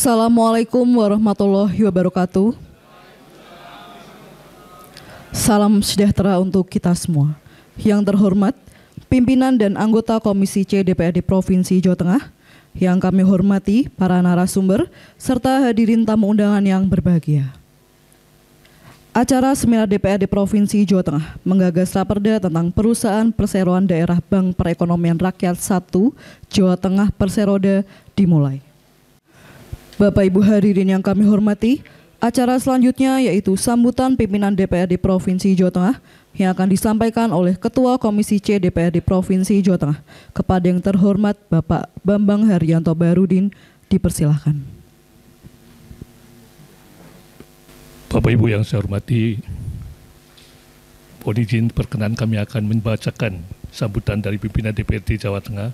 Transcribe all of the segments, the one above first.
Assalamualaikum warahmatullahi wabarakatuh. Salam sejahtera untuk kita semua. Yang terhormat, pimpinan dan anggota Komisi C DPRD Provinsi Jawa Tengah, yang kami hormati para narasumber, serta hadirin tamu undangan yang berbahagia. Acara seminar DPRD Provinsi Jawa Tengah menggagas raperda tentang perusahaan perseroan daerah Bank Perekonomian Rakyat 1 Jawa Tengah Perseroda dimulai. Bapak Ibu hadirin yang kami hormati, acara selanjutnya yaitu sambutan pimpinan DPRD Provinsi Jawa Tengah yang akan disampaikan oleh Ketua Komisi C DPRD Provinsi Jawa Tengah. Kepada yang terhormat Bapak Bambang Haryanto Barudin, dipersilahkan. Bapak Ibu yang saya hormati, mohon izin perkenan kami akan membacakan sambutan dari pimpinan DPRD Jawa Tengah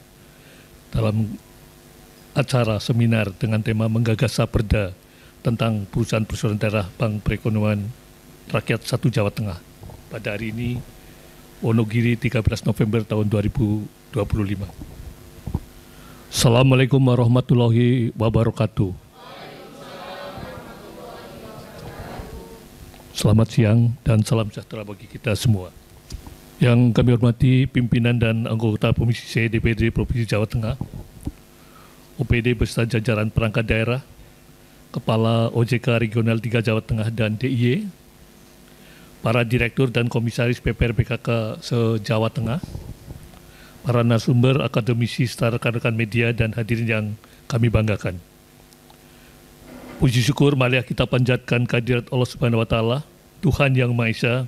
dalam acara seminar dengan tema menggagas raperda tentang perusahaan perseroan daerah Bank Perekonomian Rakyat 1 Jawa Tengah pada hari ini, Wonogiri, 13 November tahun 2025. Assalamualaikum warahmatullahi wabarakatuh. Selamat siang dan salam sejahtera bagi kita semua. Yang kami hormati pimpinan dan anggota Komisi C DPRD Provinsi Jawa Tengah, OPD beserta jajaran perangkat daerah, Kepala OJK Regional 3 Jawa Tengah dan DIY, para direktur dan komisaris PPR BKK se-Jawa Tengah, para narasumber, akademisi, serta rekan-rekan media dan hadirin yang kami banggakan. Puji syukur marilah kita panjatkan kehadirat Allah Subhanahu wa Ta'ala, Tuhan yang Maha Esa,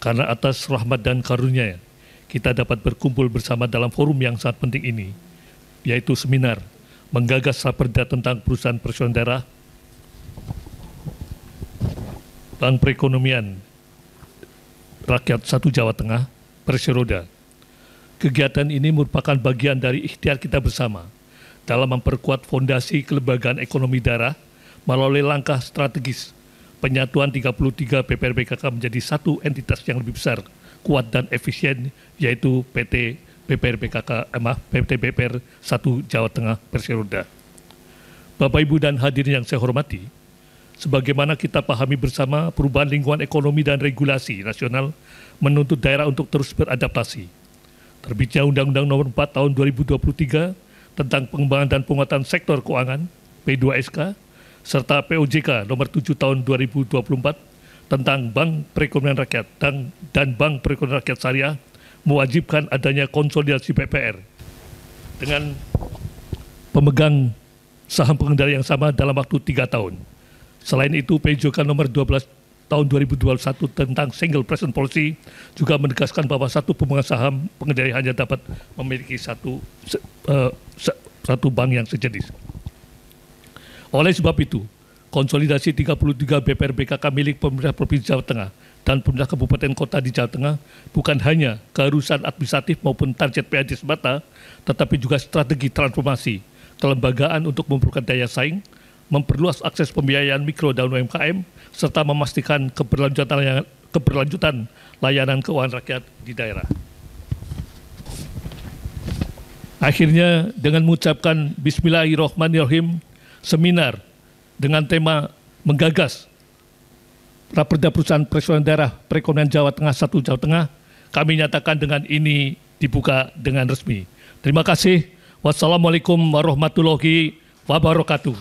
karena atas rahmat dan karunia kita dapat berkumpul bersama dalam forum yang sangat penting ini, yaitu seminar menggagas raperda tentang perusahaan perseroan daerah Bank Perekonomian Rakyat 1 Jawa Tengah Perseroda. Kegiatan ini merupakan bagian dari ikhtiar kita bersama dalam memperkuat fondasi kelembagaan ekonomi daerah melalui langkah strategis penyatuan 33 PPR BKK menjadi satu entitas yang lebih besar, kuat dan efisien, yaitu PT BPR 1 Jawa Tengah Perseroda. Bapak Ibu dan hadirin yang saya hormati, sebagaimana kita pahami bersama, perubahan lingkungan ekonomi dan regulasi nasional menuntut daerah untuk terus beradaptasi. Terbitnya Undang-Undang Nomor 4 Tahun 2023 tentang pengembangan dan penguatan sektor keuangan P2SK serta POJK Nomor 7 Tahun 2024 tentang Bank Perekonomian Rakyat dan Bank Perekonomian Rakyat Syariah mewajibkan adanya konsolidasi PPR dengan pemegang saham pengendali yang sama dalam waktu 3 tahun. Selain itu, PJOK nomor 12 tahun 2021 tentang Single Present Policy juga menegaskan bahwa satu pemegang saham pengendali hanya dapat memiliki satu bank yang sejenis. Oleh sebab itu, konsolidasi 33 BPR BKK milik pemerintah Provinsi Jawa Tengah dan pemerintah kabupaten kota di Jawa Tengah bukan hanya keharusan administratif maupun target PAD semata, tetapi juga strategi transformasi kelembagaan untuk memperluas daya saing, memperluas akses pembiayaan mikro dan UMKM, serta memastikan keberlanjutan layanan keuangan rakyat di daerah. Akhirnya, dengan mengucapkan Bismillahirrahmanirrahim, seminar dengan tema menggagas raperda perusahaan perseroan daerah perekonomian Jawa Tengah 1 Jawa Tengah, kami nyatakan dengan ini dibuka dengan resmi. Terima kasih. Wassalamualaikum warahmatullahi wabarakatuh.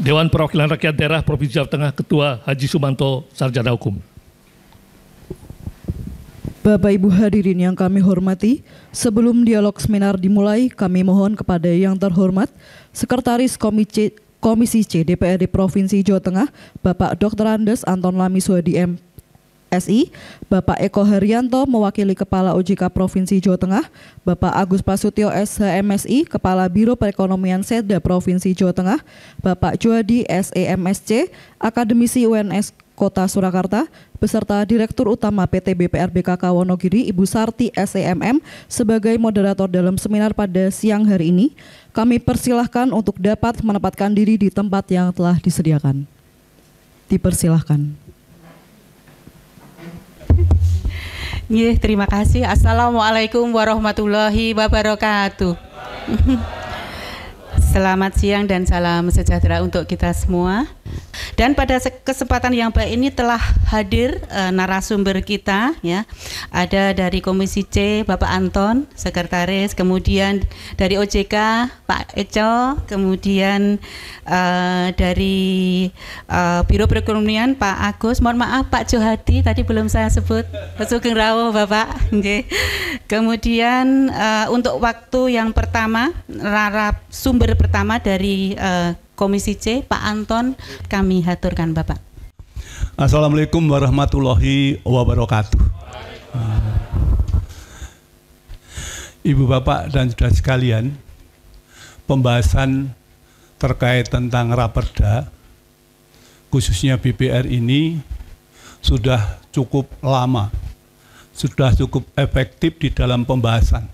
Dewan Perwakilan Rakyat Daerah Provinsi Jawa Tengah, Ketua Haji Sumanto, Sarjana Hukum. Bapak Ibu hadirin yang kami hormati, sebelum dialog seminar dimulai, kami mohon kepada yang terhormat Sekretaris Komisi C DPRD Provinsi Jawa Tengah, Bapak Dr. Andes Anton Lamiswadi MSI, Bapak Eko Haryanto mewakili Kepala OJK Provinsi Jawa Tengah, Bapak Agus Prasutyo SHMSI, Kepala Biro Perekonomian Seda Provinsi Jawa Tengah, Bapak Juadi SEMSC, Akademisi UNS Kota Surakarta, beserta Direktur Utama PT BPR BKK Wonogiri, Ibu Sarti SEMM, sebagai moderator dalam seminar pada siang hari ini. Kami persilahkan untuk dapat menempatkan diri di tempat yang telah disediakan. Dipersilahkan. Terima kasih. Assalamualaikum warahmatullahi wabarakatuh. Selamat siang dan salam sejahtera untuk kita semua. Dan pada kesempatan yang baik ini telah hadir narasumber kita, ya. Ada dari Komisi C Bapak Anton, Sekretaris, kemudian dari OJK Pak Eco, kemudian dari Biro Perekonomian Pak Agus. Mohon maaf Pak Johadi tadi belum saya sebut. Pak Sugeng Rawo Bapak. Okay. Kemudian untuk waktu yang pertama, sumber pertama dari Komisi C, Pak Anton, kami haturkan Bapak. Assalamualaikum warahmatullahi wabarakatuh. Ibu Bapak dan saudara sekalian, pembahasan terkait tentang Raperda, khususnya BPR ini sudah cukup lama, sudah cukup efektif di dalam pembahasan,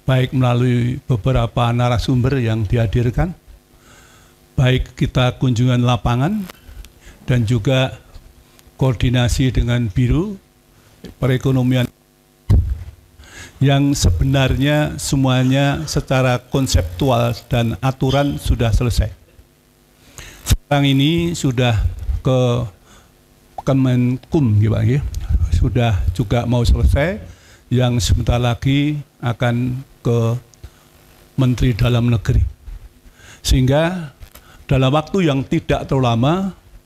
baik melalui beberapa narasumber yang dihadirkan, baik kita kunjungan lapangan, dan juga koordinasi dengan Biro Perekonomian yang sebenarnya semuanya secara konseptual dan aturan sudah selesai. Sekarang ini sudah ke Kemenkum, sudah juga mau selesai, yang sebentar lagi akan ke Menteri Dalam Negeri. Sehingga dalam waktu yang tidak terlalu lama,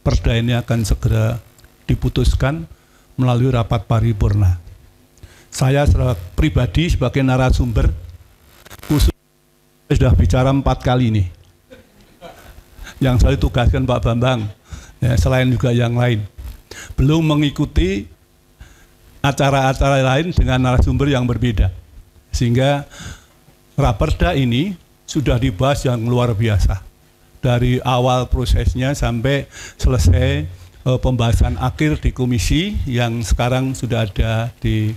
perda ini akan segera diputuskan melalui rapat paripurna. Saya secara pribadi sebagai narasumber khusus sudah bicara 4 kali ini. Yang saya tugaskan Pak Bambang, ya, selain juga yang lain. Belum mengikuti acara-acara lain dengan narasumber yang berbeda. Sehingga Raperda ini sudah dibahas yang luar biasa. Dari awal prosesnya sampai selesai pembahasan akhir di komisi yang sekarang sudah ada di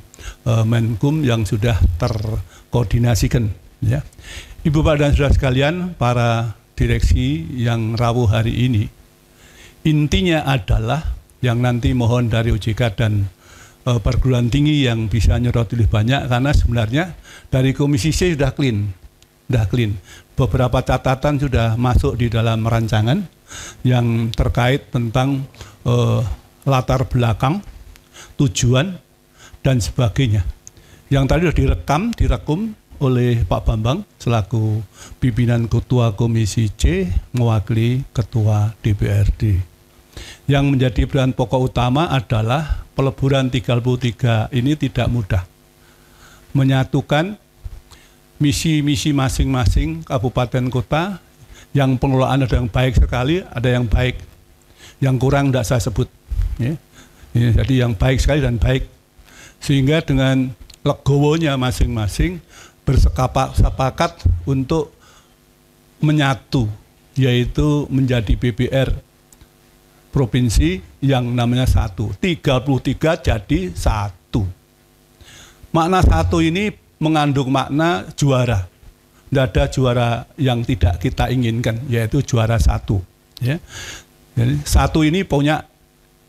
Menkum yang sudah terkoordinasikan. Ya. Ibu Bapak dan saudara sekalian, para direksi yang rawuh hari ini, intinya adalah yang nanti mohon dari OJK dan perguruan tinggi yang bisa nyerot lebih banyak, karena sebenarnya dari Komisi C sudah clean. Beberapa catatan sudah masuk di dalam rancangan yang terkait tentang latar belakang, tujuan, dan sebagainya. Yang tadi sudah direkum oleh Pak Bambang selaku pimpinan Ketua Komisi C mewakili Ketua DPRD. Yang menjadi peran pokok utama adalah peleburan 33 ini tidak mudah. Menyatukan misi-misi masing-masing kabupaten kota, yang pengelolaan ada yang baik sekali, ada yang baik, yang kurang tidak saya sebut. Ya. Jadi yang baik sekali dan baik. Sehingga dengan legowonya masing-masing bersepakat untuk menyatu, yaitu menjadi BPR provinsi yang namanya satu. 33 jadi satu. Makna satu ini mengandung makna juara. Tidak ada juara yang tidak kita inginkan, yaitu juara satu. Ya. Jadi satu ini punya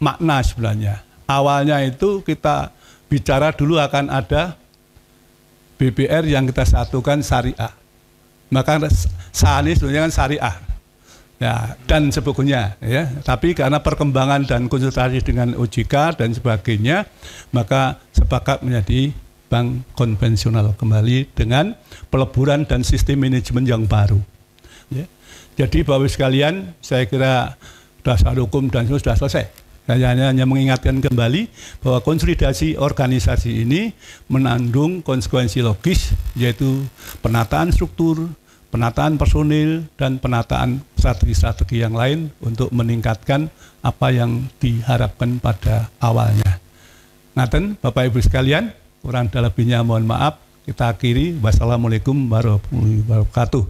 makna sebenarnya. Awalnya itu kita bicara dulu akan ada BPR yang kita satukan syariah. Maka ini sebenarnya kan syariah. Ya, dan sebagainya. Ya. Tapi karena perkembangan dan konsultasi dengan OJK dan sebagainya, maka sepakat menjadi bank konvensional kembali dengan peleburan dan sistem manajemen yang baru. Ya. Jadi Bapak Ibu sekalian, saya kira dasar hukum dan sudah selesai. Saya hanya mengingatkan kembali bahwa konsolidasi organisasi ini mengandung konsekuensi logis, yaitu penataan struktur, penataan personil, dan penataan strategi-strategi yang lain untuk meningkatkan apa yang diharapkan pada awalnya. Ngaten, Bapak Ibu sekalian, kurang dan lebihnya mohon maaf. Kita akhiri. Wassalamualaikum warahmatullahi wabarakatuh.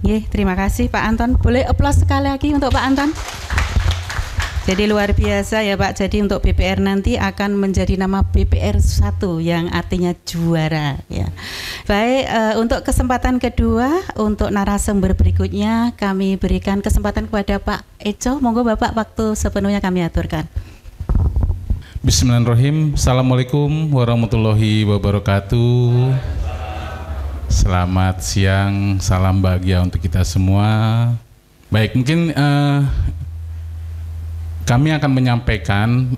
Terima kasih Pak Anton. Boleh aplaus sekali lagi untuk Pak Anton. Jadi luar biasa ya Pak. Jadi untuk BPR nanti akan menjadi nama BPR 1 yang artinya juara ya. Baik, untuk kesempatan kedua untuk narasumber berikutnya kami berikan kesempatan kepada Pak Eco. Monggo Bapak, waktu sepenuhnya kami aturkan. Bismillahirrahmanirrahim. Assalamualaikum warahmatullahi wabarakatuh. Selamat siang, salam bahagia untuk kita semua. Baik, mungkin kami akan menyampaikan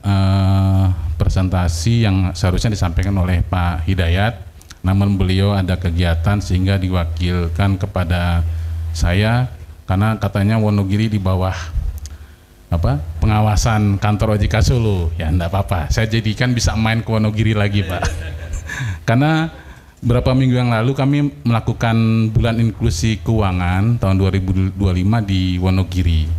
presentasi yang seharusnya disampaikan oleh Pak Hidayat, namun beliau ada kegiatan sehingga diwakilkan kepada saya karena katanya Wonogiri di bawah pengawasan kantor OJK Solo. Ya enggak apa-apa, saya jadikan bisa main ke Wonogiri lagi Pak. Karena beberapa minggu yang lalu kami melakukan bulan inklusi keuangan tahun 2025 di Wonogiri.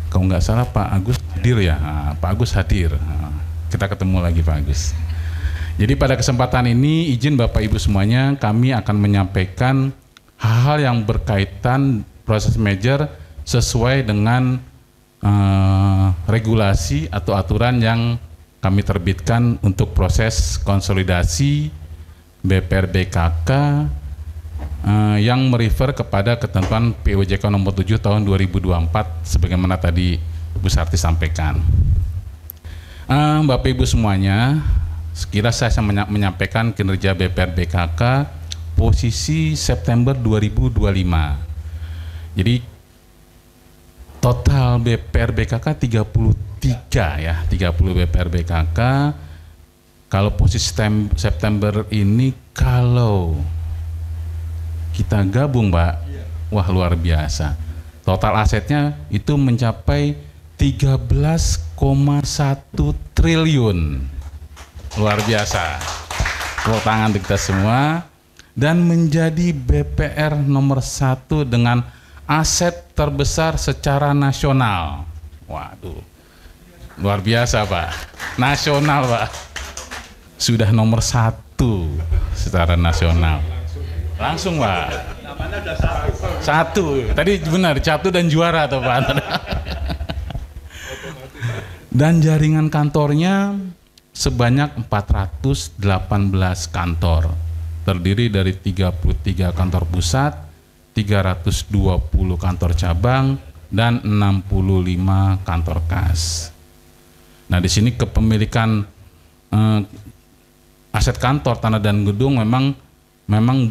Kalau nggak salah Pak Agus hadir ya, Pak Agus hadir. Kita ketemu lagi Pak Agus. Jadi pada kesempatan ini izin Bapak Ibu semuanya kami akan menyampaikan hal-hal yang berkaitan proses merger sesuai dengan regulasi atau aturan yang kami terbitkan untuk proses konsolidasi BPR BKK yang merefer kepada ketentuan POJK nomor 7 tahun 2024 sebagaimana tadi Bu Sarti sampaikan. Bapak Ibu semuanya, sekilas saya menyampaikan kinerja BPR BKK posisi September 2025. Jadi total BPR BKK 33 ya, 30 BPR BKK. Kalau posisi September ini kalau kita gabung Mbak, wah luar biasa. Total asetnya itu mencapai 13,1 triliun. Luar biasa. Tepuk tangan untuk kita semua. Dan menjadi BPR nomor 1 dengan aset terbesar secara nasional. Waduh, luar biasa Pak. Nasional Pak. Sudah nomor 1 secara nasional. Langsung Pak. Satu. Tadi benar, satu dan juara tuh Pak. Dan jaringan kantornya sebanyak 418 kantor. Terdiri dari 33 kantor pusat, 320 kantor cabang, dan 65 kantor kas. Nah, di sini kepemilikan aset kantor, tanah dan gedung memang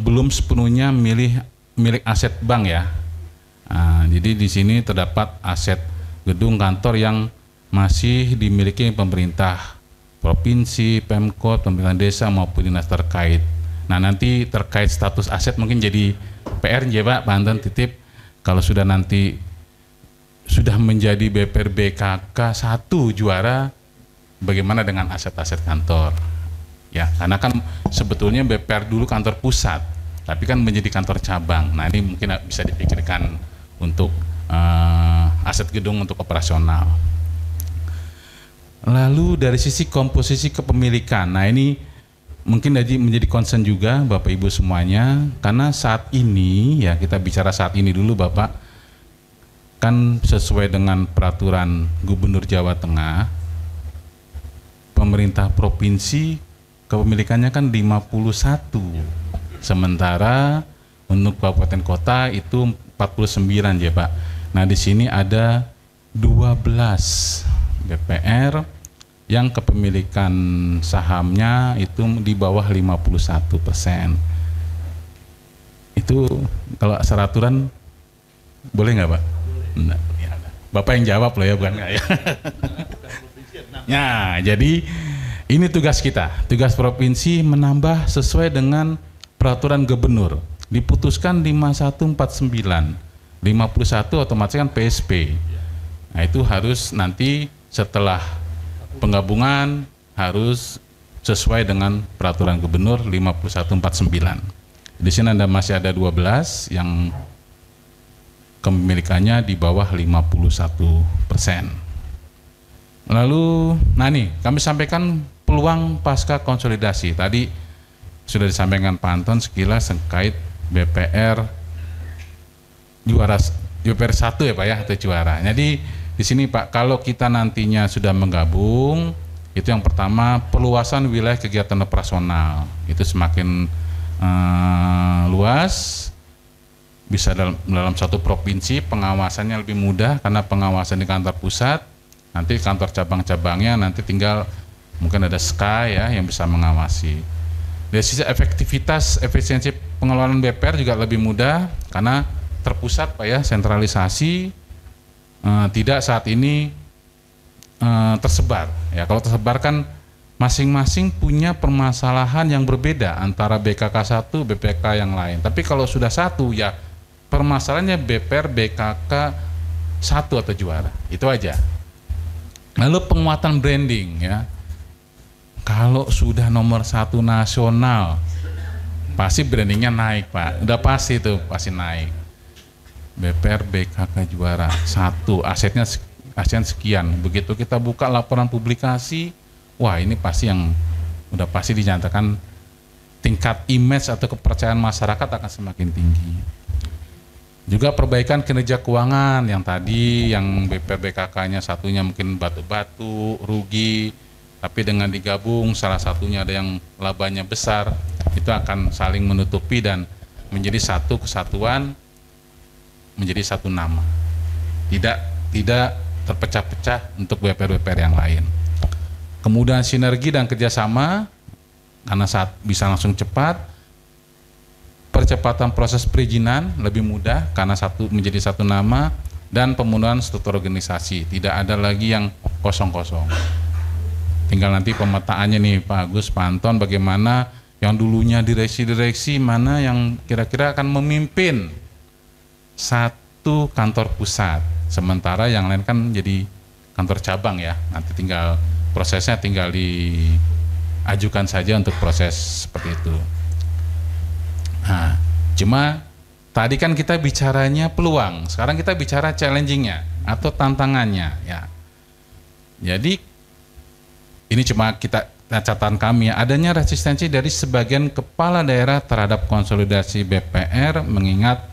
belum sepenuhnya milik aset bank ya. Jadi di sini terdapat aset gedung kantor yang masih dimiliki pemerintah provinsi, Pemkot, pemerintah desa maupun dinas terkait. Nah, nanti terkait status aset mungkin jadi PR ya Pak Anton titip kalau sudah nanti sudah menjadi BPR BKK 1 juara, bagaimana dengan aset-aset kantor? Ya, karena kan sebetulnya BPR dulu kantor pusat, tapi kan menjadi kantor cabang. Nah, ini mungkin bisa dipikirkan untuk aset gedung untuk operasional. Lalu dari sisi komposisi kepemilikan, nah ini mungkin menjadi concern juga Bapak Ibu semuanya, karena saat ini ya kita bicara saat ini dulu Bapak, kan sesuai dengan peraturan Gubernur Jawa Tengah, pemerintah provinsi kepemilikannya kan 51, sementara untuk kabupaten kota itu 49 ya Pak. Nah di sini ada 12 BPR yang kepemilikan sahamnya itu di bawah 51%. Itu kalau seraturan boleh nggak Pak? Nah, ya, Bapak yang jawab loh ya, bukan nggak ya? Nah, jadi ini tugas kita, tugas provinsi menambah sesuai dengan peraturan gubernur. Diputuskan 5149, 51 otomatis kan PSP. Nah itu harus nanti setelah penggabungan harus sesuai dengan peraturan gubernur 5149. Di sini masih ada 12 yang kepemilikannya di bawah 51%. Lalu, nah nih kami sampaikan peluang pasca konsolidasi. Tadi sudah disampaikan Pak Anton sekilas terkait BPR juara BPR 1 ya Pak ya, atau juara. Jadi di sini Pak, kalau kita nantinya sudah menggabung, itu yang pertama perluasan wilayah kegiatan operasional, itu semakin luas, bisa dalam satu provinsi pengawasannya lebih mudah karena pengawasan di kantor pusat, nanti kantor cabang-cabangnya nanti tinggal mungkin ada SKA ya yang bisa mengawasi. Dari sisi efektivitas, efisiensi pengelolaan BPR juga lebih mudah karena terpusat Pak ya, sentralisasi, tidak saat ini tersebar. Ya, kalau tersebar kan masing-masing punya permasalahan yang berbeda antara BKK satu, BPK yang lain. Tapi kalau sudah satu ya permasalahannya BPR, BKK satu atau juara, itu aja. Lalu penguatan branding ya. Kalau sudah nomor 1 nasional, pasti brandingnya naik Pak. Udah pasti itu, pasti naik. BPR, BKK juara, 1, asetnya sekian. Begitu kita buka laporan publikasi, wah ini pasti yang udah pasti dinyatakan tingkat image atau kepercayaan masyarakat akan semakin tinggi. Juga perbaikan kinerja keuangan yang tadi, yang BPR, BKK-nya satunya mungkin batu-batu, rugi, tapi dengan digabung salah satunya ada yang labanya besar, itu akan saling menutupi dan menjadi satu kesatuan, menjadi satu nama. Tidak terpecah-pecah untuk BPR-BPR yang lain. Kemudian sinergi dan kerjasama, karena saat bisa langsung cepat. Percepatan proses perizinan lebih mudah karena menjadi satu nama, dan pemenuhan struktur organisasi. Tidak ada lagi yang kosong-kosong. Tinggal nanti pemetaannya nih Pak Agus, Pak Anton, bagaimana yang dulunya direksi-direksi mana yang kira-kira akan memimpin satu kantor pusat, sementara yang lain kan jadi kantor cabang ya. Nanti tinggal prosesnya tinggal diajukan saja untuk proses seperti itu. Nah, cuma tadi kan kita bicaranya peluang, sekarang kita bicara challenging-nya atau tantangannya ya. Jadi ini cuma catatan kami ya, adanya resistensi dari sebagian kepala daerah terhadap konsolidasi BPR, mengingat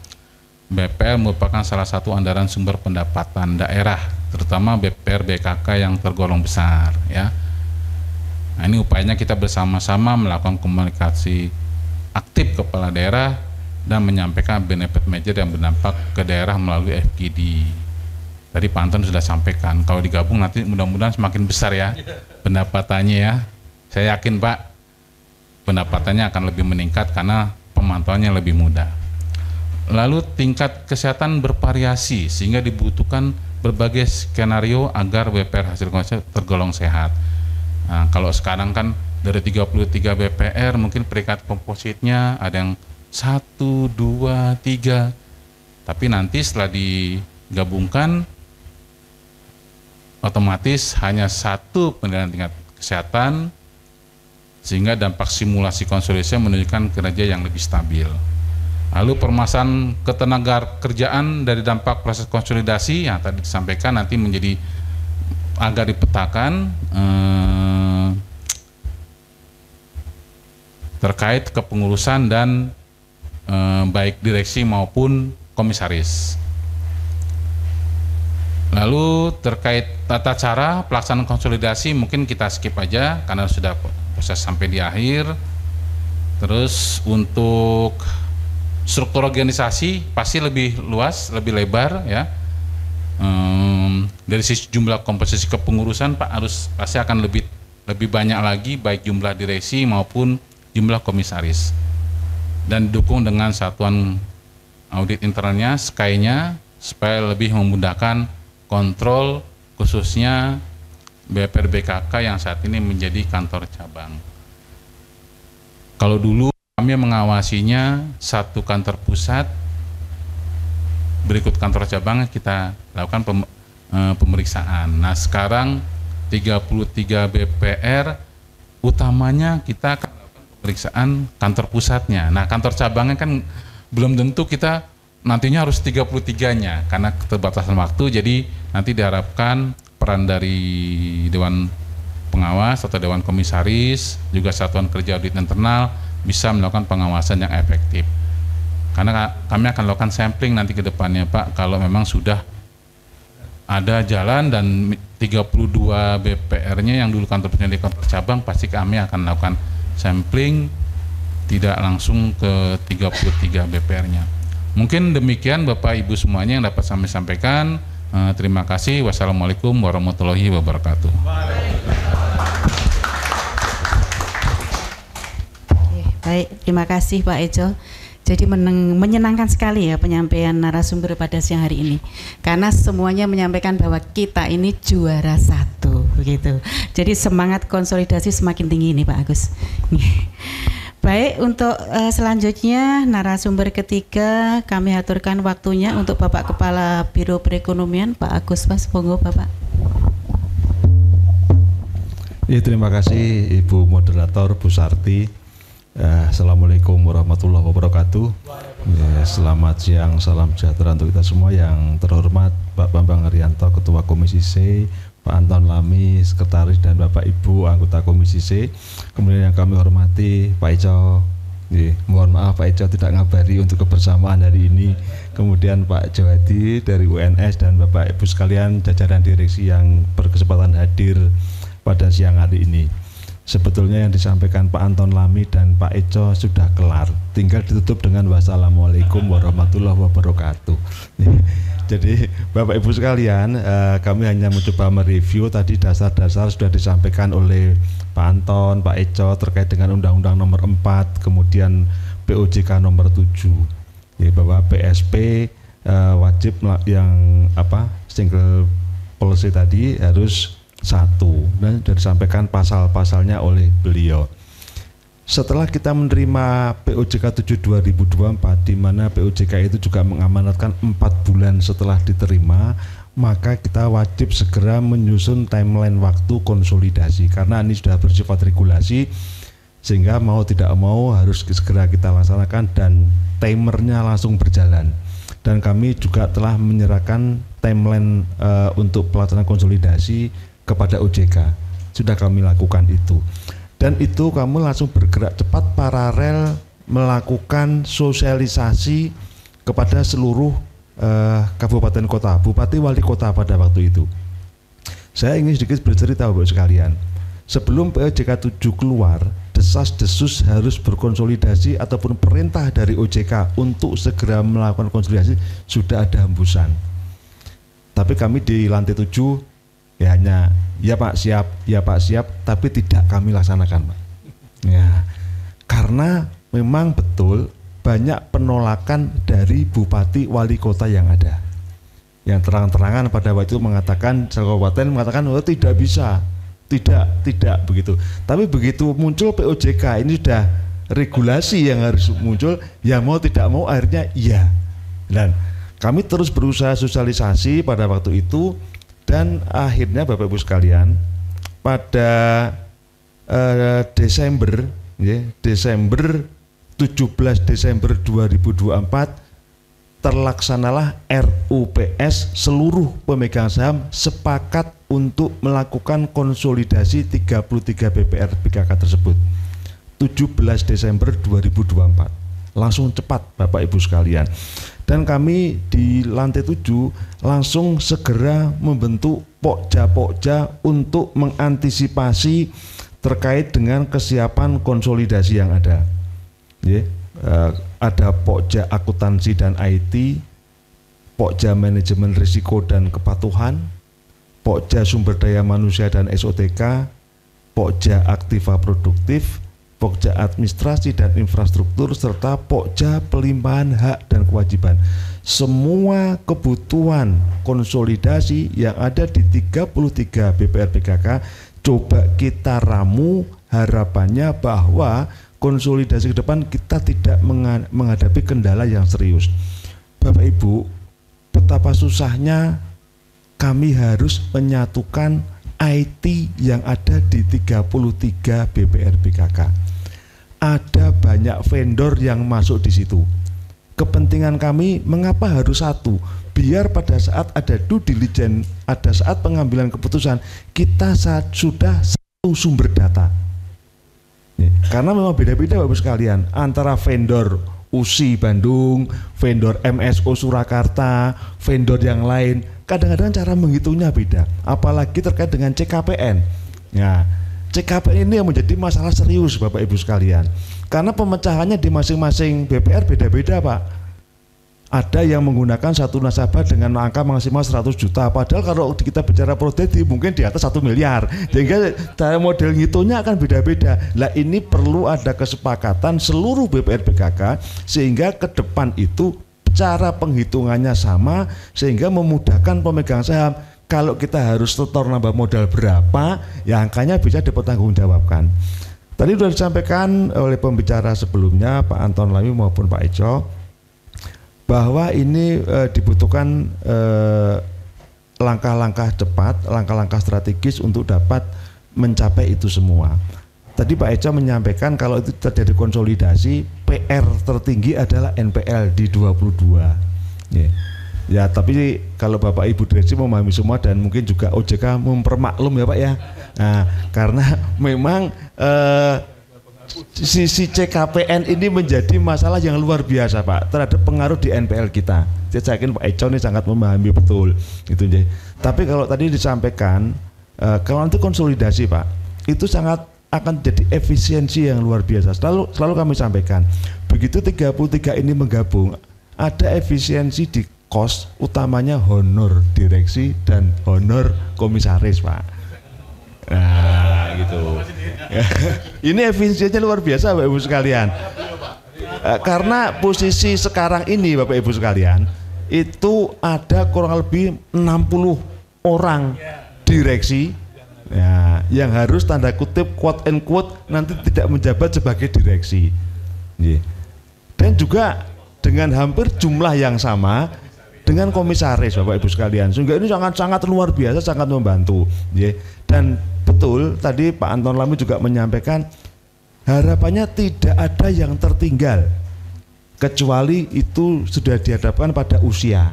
BPR merupakan salah satu andalan sumber pendapatan daerah, terutama BPR BKK yang tergolong besar ya. Nah, ini upayanya kita bersama-sama melakukan komunikasi aktif kepala daerah dan menyampaikan benefit major yang berdampak ke daerah melalui FGD. Tadi Pak Anton sudah sampaikan, kalau digabung nanti mudah-mudahan semakin besar ya pendapatannya ya. Saya yakin Pak, pendapatannya akan lebih meningkat karena pemantauannya lebih mudah. Lalu tingkat kesehatan bervariasi sehingga dibutuhkan berbagai skenario agar BPR hasil konsolidasi tergolong sehat. Nah, kalau sekarang kan dari 33 BPR mungkin peringkat kompositnya ada yang 1, 2, 3. Tapi nanti setelah digabungkan otomatis hanya satu penilaian tingkat kesehatan, sehingga dampak simulasi konsolidasi menunjukkan kinerja yang lebih stabil. Lalu permasalahan ketenagakerjaan dari dampak proses konsolidasi yang tadi disampaikan nanti menjadi agak dipetakan terkait kepengurusan dan baik direksi maupun komisaris. Lalu terkait tata cara pelaksanaan konsolidasi mungkin kita skip aja karena sudah proses sampai di akhir. Terus untuk struktur organisasi pasti lebih luas, lebih lebar ya. Dari sisi jumlah komposisi kepengurusan Pak harus pasti akan lebih banyak lagi, baik jumlah direksi maupun jumlah komisaris. Dan didukung dengan satuan audit internalnya, SKY-nya, supaya lebih memudahkan kontrol khususnya BPR BKK yang saat ini menjadi kantor cabang. Kalau dulu kami mengawasinya satu kantor pusat, berikut kantor cabang kita lakukan pemeriksaan. Nah sekarang 33 BPR utamanya kita akan lakukan pemeriksaan kantor pusatnya. Nah kantor cabangnya kan belum tentu kita nantinya harus 33-nya karena keterbatasan waktu, jadi nanti diharapkan peran dari Dewan Pengawas atau Dewan Komisaris, juga Satuan Kerja Audit Internal bisa melakukan pengawasan yang efektif. Karena kami akan lakukan sampling nanti ke depannya Pak, kalau memang sudah ada jalan dan 32 BPR-nya yang dulu kantor pusat di kantor cabang, pasti kami akan melakukan sampling, tidak langsung ke 33 BPR-nya. Mungkin demikian Bapak Ibu semuanya yang dapat kami sampaikan. Terima kasih. Wassalamualaikum warahmatullahi wabarakatuh. Baik, terima kasih Pak Ejo. Jadi menyenangkan sekali ya penyampaian narasumber pada siang hari ini, karena semuanya menyampaikan bahwa kita ini juara 1 begitu. Jadi semangat konsolidasi semakin tinggi ini Pak Agus. Baik, untuk selanjutnya narasumber ketiga kami aturkan waktunya untuk Bapak Kepala Biro Perekonomian Pak Agus Mas, monggo Bapak. Ya, terima kasih Ibu Moderator Bu Sarti. Assalamualaikum warahmatullahi wabarakatuh. Ya, selamat siang, salam sejahtera untuk kita semua. Yang terhormat Pak Bambang Arianto, Ketua Komisi C, Pak Anton Lami, Sekretaris, dan Bapak Ibu anggota Komisi C. Kemudian yang kami hormati Pak Ejo. Mohon maaf Pak Ejo tidak ngabari untuk kebersamaan hari ini. Kemudian Pak Jawadi dari UNS dan Bapak Ibu sekalian jajaran direksi yang berkesempatan hadir pada siang hari ini. Sebetulnya yang disampaikan Pak Anton Lami dan Pak Ejo sudah kelar, tinggal ditutup dengan wassalamualaikum warahmatullahi wabarakatuh. Jadi Bapak Ibu sekalian, kami hanya mencoba mereview tadi dasar-dasar sudah disampaikan oleh Pak Anton, Pak Ejo terkait dengan Undang-Undang Nomor 4, kemudian POJK Nomor 7, ya, bahwa PSP wajib yang single policy tadi harus 1, dan sudah disampaikan pasal-pasalnya oleh beliau. Setelah kita menerima POJK 7 2024, di mana POJK itu juga mengamanatkan 4 bulan setelah diterima, maka kita wajib segera menyusun timeline waktu konsolidasi, karena ini sudah bersifat regulasi, sehingga mau tidak mau harus segera kita laksanakan dan timernya langsung berjalan. Dan kami juga telah menyerahkan timeline untuk pelaksanaan konsolidasi kepada OJK, sudah kami lakukan itu, dan itu kamu langsung bergerak cepat paralel melakukan sosialisasi kepada seluruh kabupaten kota, bupati wali kota pada waktu itu. Saya ingin sedikit bercerita Bapak sekalian, sebelum POJK 7 keluar, desas-desus harus berkonsolidasi ataupun perintah dari OJK untuk segera melakukan konsolidasi sudah ada hembusan, tapi kami di lantai 7 ya hanya ya Pak siap, tapi tidak kami laksanakan Pak. Ya, karena memang betul banyak penolakan dari bupati wali kota yang ada, yang terang-terangan pada waktu itu mengatakan, kabupaten mengatakan oh tidak bisa, tidak begitu. Tapi begitu muncul POJK, ini sudah regulasi yang harus muncul, ya mau tidak mau akhirnya iya. Dan kami terus berusaha sosialisasi pada waktu itu. Dan akhirnya Bapak Ibu sekalian, pada Desember 17 Desember 2024 terlaksanalah RUPS, seluruh pemegang saham sepakat untuk melakukan konsolidasi 33 BPR PKK tersebut. 17 Desember 2024, langsung cepat Bapak Ibu sekalian. Dan kami di lantai 7 langsung segera membentuk pokja-pokja untuk mengantisipasi terkait dengan kesiapan konsolidasi yang ada. Ada pokja akuntansi dan IT, pokja manajemen risiko dan kepatuhan, pokja sumber daya manusia dan SOTK, pokja aktiva produktif, pokja administrasi dan infrastruktur, serta pokja pelimpahan hak dan kewajiban. Semua kebutuhan konsolidasi yang ada di 33 BPR PKK coba kita ramu, harapannya bahwa konsolidasi ke depan kita tidak menghadapi kendala yang serius. Bapak Ibu, betapa susahnya kami harus menyatukan IT yang ada di 33 BPR PKK. Ada banyak vendor yang masuk di situ. Kepentingan kami mengapa harus satu? Biar pada saat ada due diligence, ada saat pengambilan keputusan, kita sudah satu sumber data. Karena memang beda-beda Bapak sekalian, antara vendor USI Bandung, vendor MSO Surakarta, vendor yang lain, kadang-kadang cara menghitungnya beda. Apalagi terkait dengan CKPN. Nah, CKPN ini yang menjadi masalah serius Bapak Ibu sekalian, karena pemecahannya di masing-masing BPR beda-beda Pak. ada yang menggunakan satu nasabah dengan angka maksimal 100 juta, padahal kalau kita bicara produktif mungkin di atas 1 miliar, sehingga cara model ngitungnya akan beda-beda. Lah ini perlu ada kesepakatan seluruh BPR BKK sehingga ke depan itu cara penghitungannya sama, sehingga memudahkan pemegang saham. Kalau kita harus setor nambah modal berapa, ya angkanya bisa dipertanggungjawabkan. Tadi sudah disampaikan oleh pembicara sebelumnya Pak Anton Lami maupun Pak Eco, bahwa ini dibutuhkan langkah-langkah cepat, langkah-langkah strategis untuk dapat mencapai itu semua. Tadi Pak Eco menyampaikan kalau itu terjadi konsolidasi, PR tertinggi adalah NPL di 22. Ya, tapi kalau Bapak Ibu Direksi memahami semua dan mungkin juga OJK mempermaklum ya Pak ya. Nah, karena memang sisi CKPN ini menjadi masalah yang luar biasa Pak terhadap pengaruh di NPL kita. Saya yakin Pak Eco ini sangat memahami betul itu. Tapi kalau tadi disampaikan kalau nanti konsolidasi Pak, itu sangat akan jadi efisiensi yang luar biasa. Selalu kami sampaikan, begitu 33 ini menggabung, ada efisiensi di kos, utamanya honor direksi dan honor komisaris Pak. Nah gitu. Ini efisiensinya luar biasa Bapak Ibu sekalian. Karena posisi sekarang ini Bapak Ibu sekalian, itu ada kurang lebih 60 orang direksi ya, yang harus tanda kutip quote and quote nanti tidak menjabat sebagai direksi. Dan juga dengan hampir jumlah yang sama dengan komisaris Bapak Ibu sekalian, sehingga ini sangat luar biasa, sangat membantu. Dan betul tadi Pak Anton Lami juga menyampaikan harapannya tidak ada yang tertinggal kecuali itu sudah dihadapkan pada usia.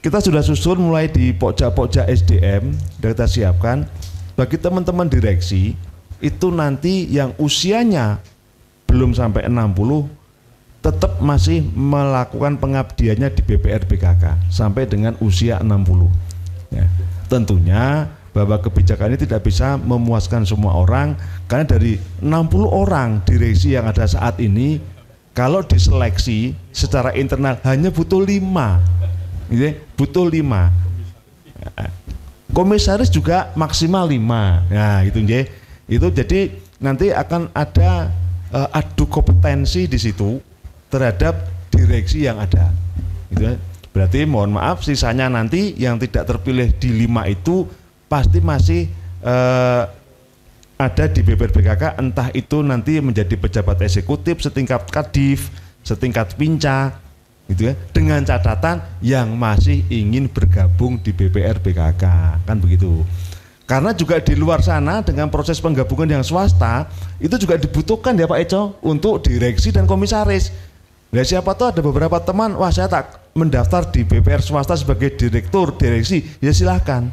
Kita sudah susun mulai di pokja-pokja SDM, sudah kita siapkan bagi teman-teman direksi itu nanti yang usianya belum sampai 60 tetap masih melakukan pengabdiannya di BPR BKK sampai dengan usia 60. Ya. Tentunya bahwa kebijakan ini tidak bisa memuaskan semua orang, karena dari 60 orang direksi yang ada saat ini, kalau diseleksi secara internal hanya butuh 5, butuh 5. Komisaris juga maksimal 5. Nah itu jadi nanti akan ada adu kompetensi di situ terhadap direksi yang ada. Berarti mohon maaf sisanya nanti yang tidak terpilih di 5 itu pasti masih ada di BPR BKK, entah itu nanti menjadi pejabat eksekutif setingkat kadif, setingkat pinca, gitu ya, dengan catatan yang masih ingin bergabung di BPR BKK, kan begitu. Karena juga di luar sana dengan proses penggabungan yang swasta itu juga dibutuhkan ya Pak Eco untuk direksi dan komisaris. Nah, siapa tahu ada beberapa teman, wah saya tak mendaftar di BPR swasta sebagai direktur direksi, ya silahkan.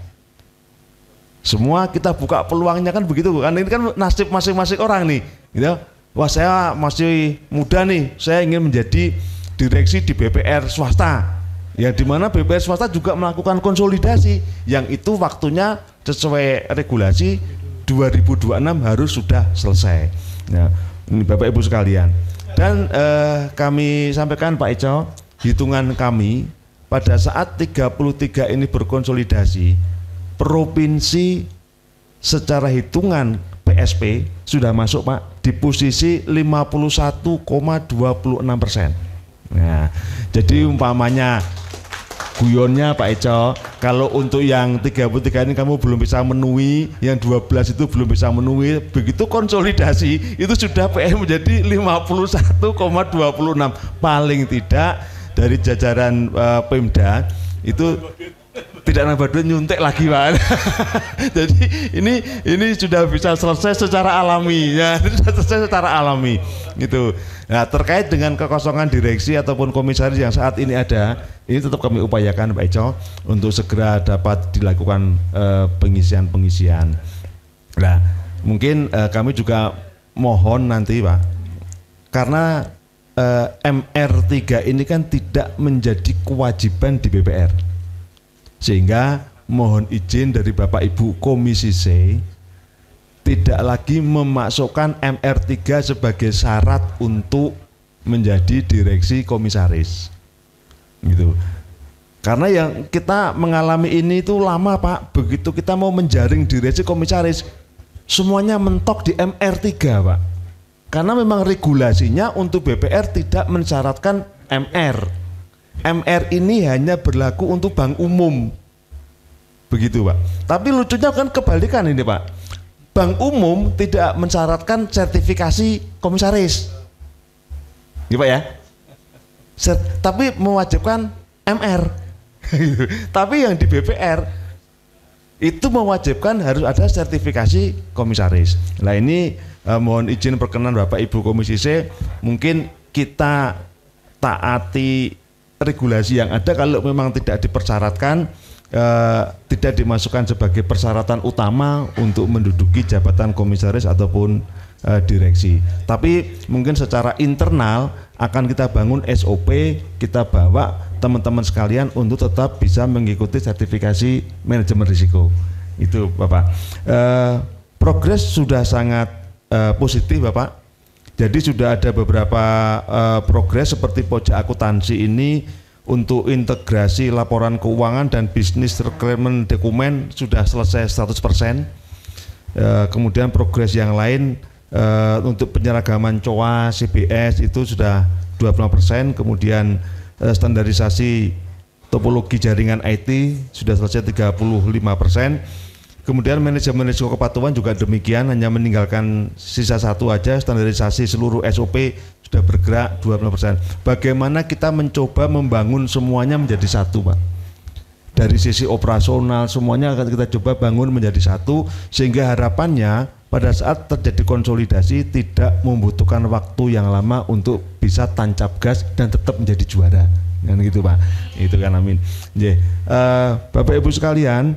Semua kita buka peluangnya kan begitu kan, ini kan nasib masing-masing orang nih gitu. Wah saya masih muda nih, saya ingin menjadi direksi di BPR swasta, yang dimana BPR swasta juga melakukan konsolidasi yang itu waktunya sesuai regulasi 2026 harus sudah selesai. Nah, ini Bapak Ibu sekalian, dan kami sampaikan Pak Eco, hitungan kami pada saat 33 ini berkonsolidasi, provinsi secara hitungan PSP sudah masuk Pak di posisi 51,26%. Nah, jadi umpamanya guyonnya Pak Eco, kalau untuk yang 33 ini kamu belum bisa memenuhi, yang 12 itu belum bisa memenuhi, begitu konsolidasi itu sudah PR menjadi 51,26. Paling tidak dari jajaran Pemda itu tidak nambah duit, nyuntik lagi Pak. Jadi ini sudah bisa selesai secara alami ya, selesai secara alami gitu. Nah, terkait dengan kekosongan direksi ataupun komisaris yang saat ini ada, ini tetap kami upayakan Pak Eco untuk segera dapat dilakukan pengisian. Nah, mungkin kami juga mohon nanti Pak, karena MR3 ini kan tidak menjadi kewajiban di BPR, sehingga mohon izin dari Bapak Ibu Komisi C tidak lagi memasukkan MR3 sebagai syarat untuk menjadi direksi komisaris. gitu. Karena yang kita mengalami ini itu lama Pak, begitu kita mau menjaring direksi komisaris, semuanya mentok di MR3 Pak. Karena memang regulasinya untuk BPR tidak mensyaratkan MR. MR ini hanya berlaku untuk bank umum. Begitu Pak. Tapi lucunya kan kebalikan ini Pak. Bank umum tidak mensyaratkan sertifikasi komisaris. Gitu Pak ya. Tapi mewajibkan MR. Tapi yang di BPR itu mewajibkan harus ada sertifikasi komisaris. Nah ini mohon izin perkenan Bapak Ibu Komisi C, mungkin kita taati regulasi yang ada. Kalau memang tidak dipersyaratkan, tidak dimasukkan sebagai persyaratan utama untuk menduduki jabatan komisaris ataupun direksi. Tapi mungkin secara internal akan kita bangun SOP, kita bawa teman-teman sekalian untuk tetap bisa mengikuti sertifikasi manajemen risiko. Itu Bapak. Progres sudah sangat positif Bapak. Jadi sudah ada beberapa progres seperti pojok akuntansi ini untuk integrasi laporan keuangan dan bisnis requirement dokumen sudah selesai 100%. Kemudian progres yang lain untuk penyeragaman COA, CBS itu sudah 20%. Kemudian standarisasi topologi jaringan IT sudah selesai 35%. Kemudian manajemen risiko kepatuhan juga demikian, hanya meninggalkan sisa satu aja, standarisasi seluruh SOP sudah bergerak 20%. Bagaimana kita mencoba membangun semuanya menjadi satu Pak. Dari sisi operasional semuanya akan kita coba bangun menjadi satu, sehingga harapannya pada saat terjadi konsolidasi tidak membutuhkan waktu yang lama untuk bisa tancap gas dan tetap menjadi juara. Kan gitu Pak. Itu kan amin. Bapak Ibu sekalian,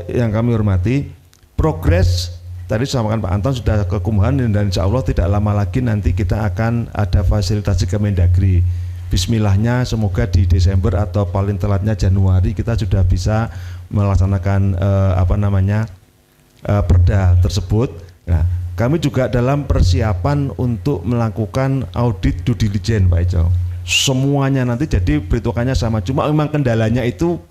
yang kami hormati, progres tadi disampaikan Pak Anton sudah ke Kumham, dan insya Allah tidak lama lagi nanti kita akan ada fasilitasi Kemendagri. Bismillahnya semoga di Desember atau paling telatnya Januari kita sudah bisa melaksanakan perda tersebut. Nah, kami juga dalam persiapan untuk melakukan audit due diligence Pak Ijo. Semuanya nanti jadi perhitungannya sama, cuma memang kendalanya itu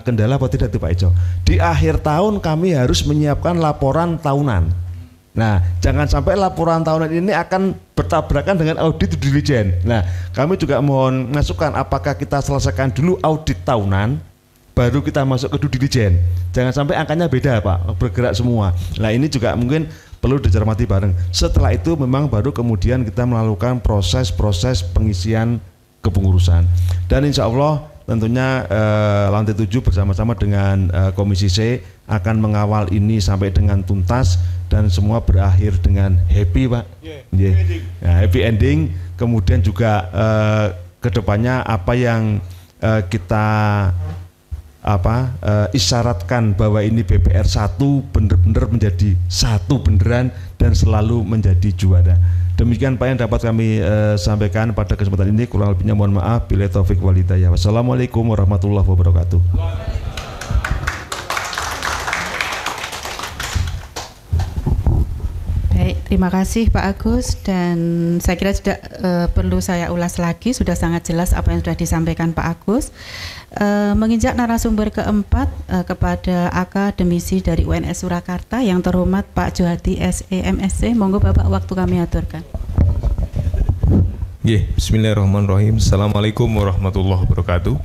kendala apa tidak itu Pak Ijo. Di akhir tahun kami harus menyiapkan laporan tahunan. Nah, jangan sampai laporan tahunan ini akan bertabrakan dengan audit due diligence. Nah, kami juga mohon masukan apakah kita selesaikan dulu audit tahunan, baru kita masuk ke due diligence. Jangan sampai angkanya beda Pak, bergerak semua. Nah ini juga mungkin perlu dicermati bareng. Setelah itu memang baru kemudian kita melakukan proses-proses pengisian kepengurusan. Dan insya Allah tentunya lantai 7 bersama-sama dengan Komisi C akan mengawal ini sampai dengan tuntas dan semua berakhir dengan happy Pak. Nah, happy ending. Kemudian juga kedepannya apa yang kita isyaratkan bahwa ini BPR 1 benar-benar menjadi satu beneran dan selalu menjadi juara. Demikian Pak yang dapat kami sampaikan pada kesempatan ini. Kurang lebihnya mohon maaf. Billahi taufik wal hidayah. Wassalamualaikum warahmatullahi wabarakatuh. Baik, terima kasih Pak Agus, dan saya kira tidak perlu saya ulas lagi, sudah sangat jelas apa yang sudah disampaikan Pak Agus. Menginjak narasumber keempat kepada akademisi dari UNS Surakarta yang terhormat Pak Johadi SE MSc, monggo Bapak, waktu kami aturkan. Bismillahirrahmanirrahim. Assalamualaikum warahmatullahi wabarakatuh.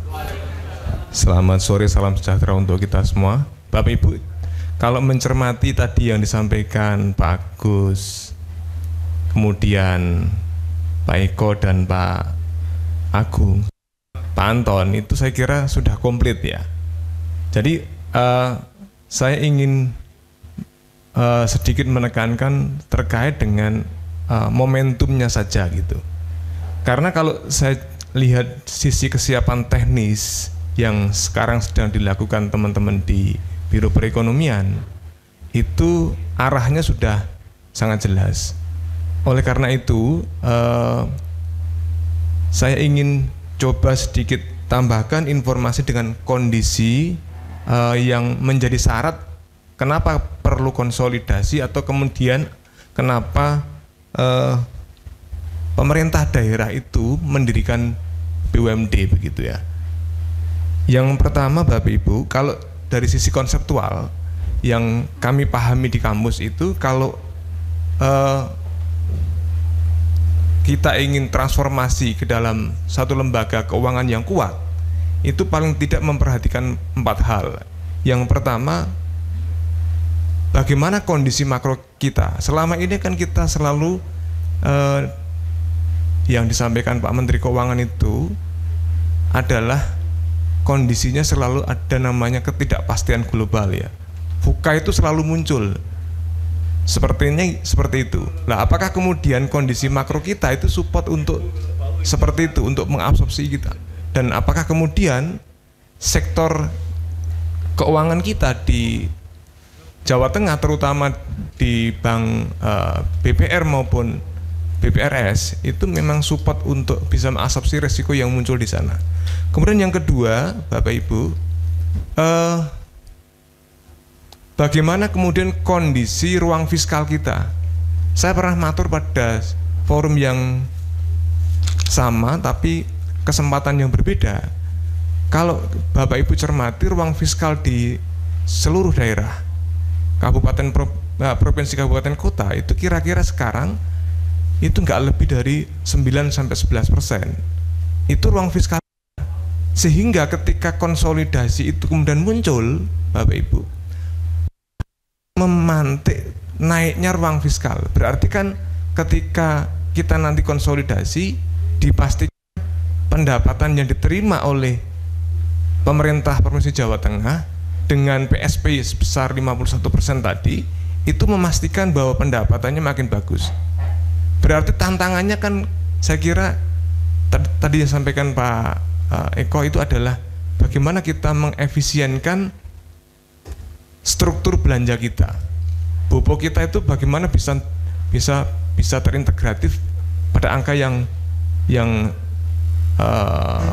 Selamat sore, salam sejahtera untuk kita semua. Bapak Ibu, kalau mencermati tadi yang disampaikan Pak Agus, kemudian Pak Eko dan Pak Agung, Pak Anton, itu saya kira sudah komplit ya. Jadi saya ingin sedikit menekankan terkait dengan momentumnya saja gitu. Karena kalau saya lihat sisi kesiapan teknis yang sekarang sedang dilakukan teman-teman di Biro Perekonomian, itu arahnya sudah sangat jelas. Oleh karena itu, saya ingin coba sedikit tambahkan informasi dengan kondisi yang menjadi syarat kenapa perlu konsolidasi, atau kemudian kenapa pemerintah daerah itu mendirikan BUMD begitu ya. Yang pertama Bapak Ibu, kalau dari sisi konseptual yang kami pahami di kampus itu, kalau kita ingin transformasi ke dalam satu lembaga keuangan yang kuat, itu paling tidak memperhatikan 4 hal. Yang pertama, bagaimana kondisi makro kita. Selama ini kan kita selalu yang disampaikan Pak Menteri Keuangan itu adalah kondisinya selalu ada namanya ketidakpastian global ya. VUCA itu selalu muncul. Sepertinya seperti itu. Nah, apakah kemudian kondisi makro kita itu support untuk seperti itu, untuk mengabsorpsi kita? Dan apakah kemudian sektor keuangan kita di Jawa Tengah, terutama di Bank BPR maupun BPRS, itu memang support untuk bisa mengabsorpsi resiko yang muncul di sana. Kemudian yang kedua, Bapak Ibu, bagaimana kemudian kondisi ruang fiskal kita? Saya pernah matur pada forum yang sama, tapi kesempatan yang berbeda. Kalau Bapak Ibu cermati ruang fiskal di seluruh daerah, kabupaten, provinsi, kabupaten, kota, itu kira-kira sekarang itu nggak lebih dari 9-11%. Itu ruang fiskal. Sehingga ketika konsolidasi itu kemudian muncul, Bapak Ibu, memantik naiknya ruang fiskal. Berarti kan ketika kita nanti konsolidasi, dipastikan pendapatan yang diterima oleh pemerintah Provinsi Jawa Tengah dengan PSP sebesar 51% tadi, itu memastikan bahwa pendapatannya makin bagus. Berarti tantangannya kan, saya kira tadi yang sampaikan Pak Eko itu adalah bagaimana kita mengefisienkan struktur belanja kita. Bobo kita itu bagaimana bisa terintegratif pada angka yang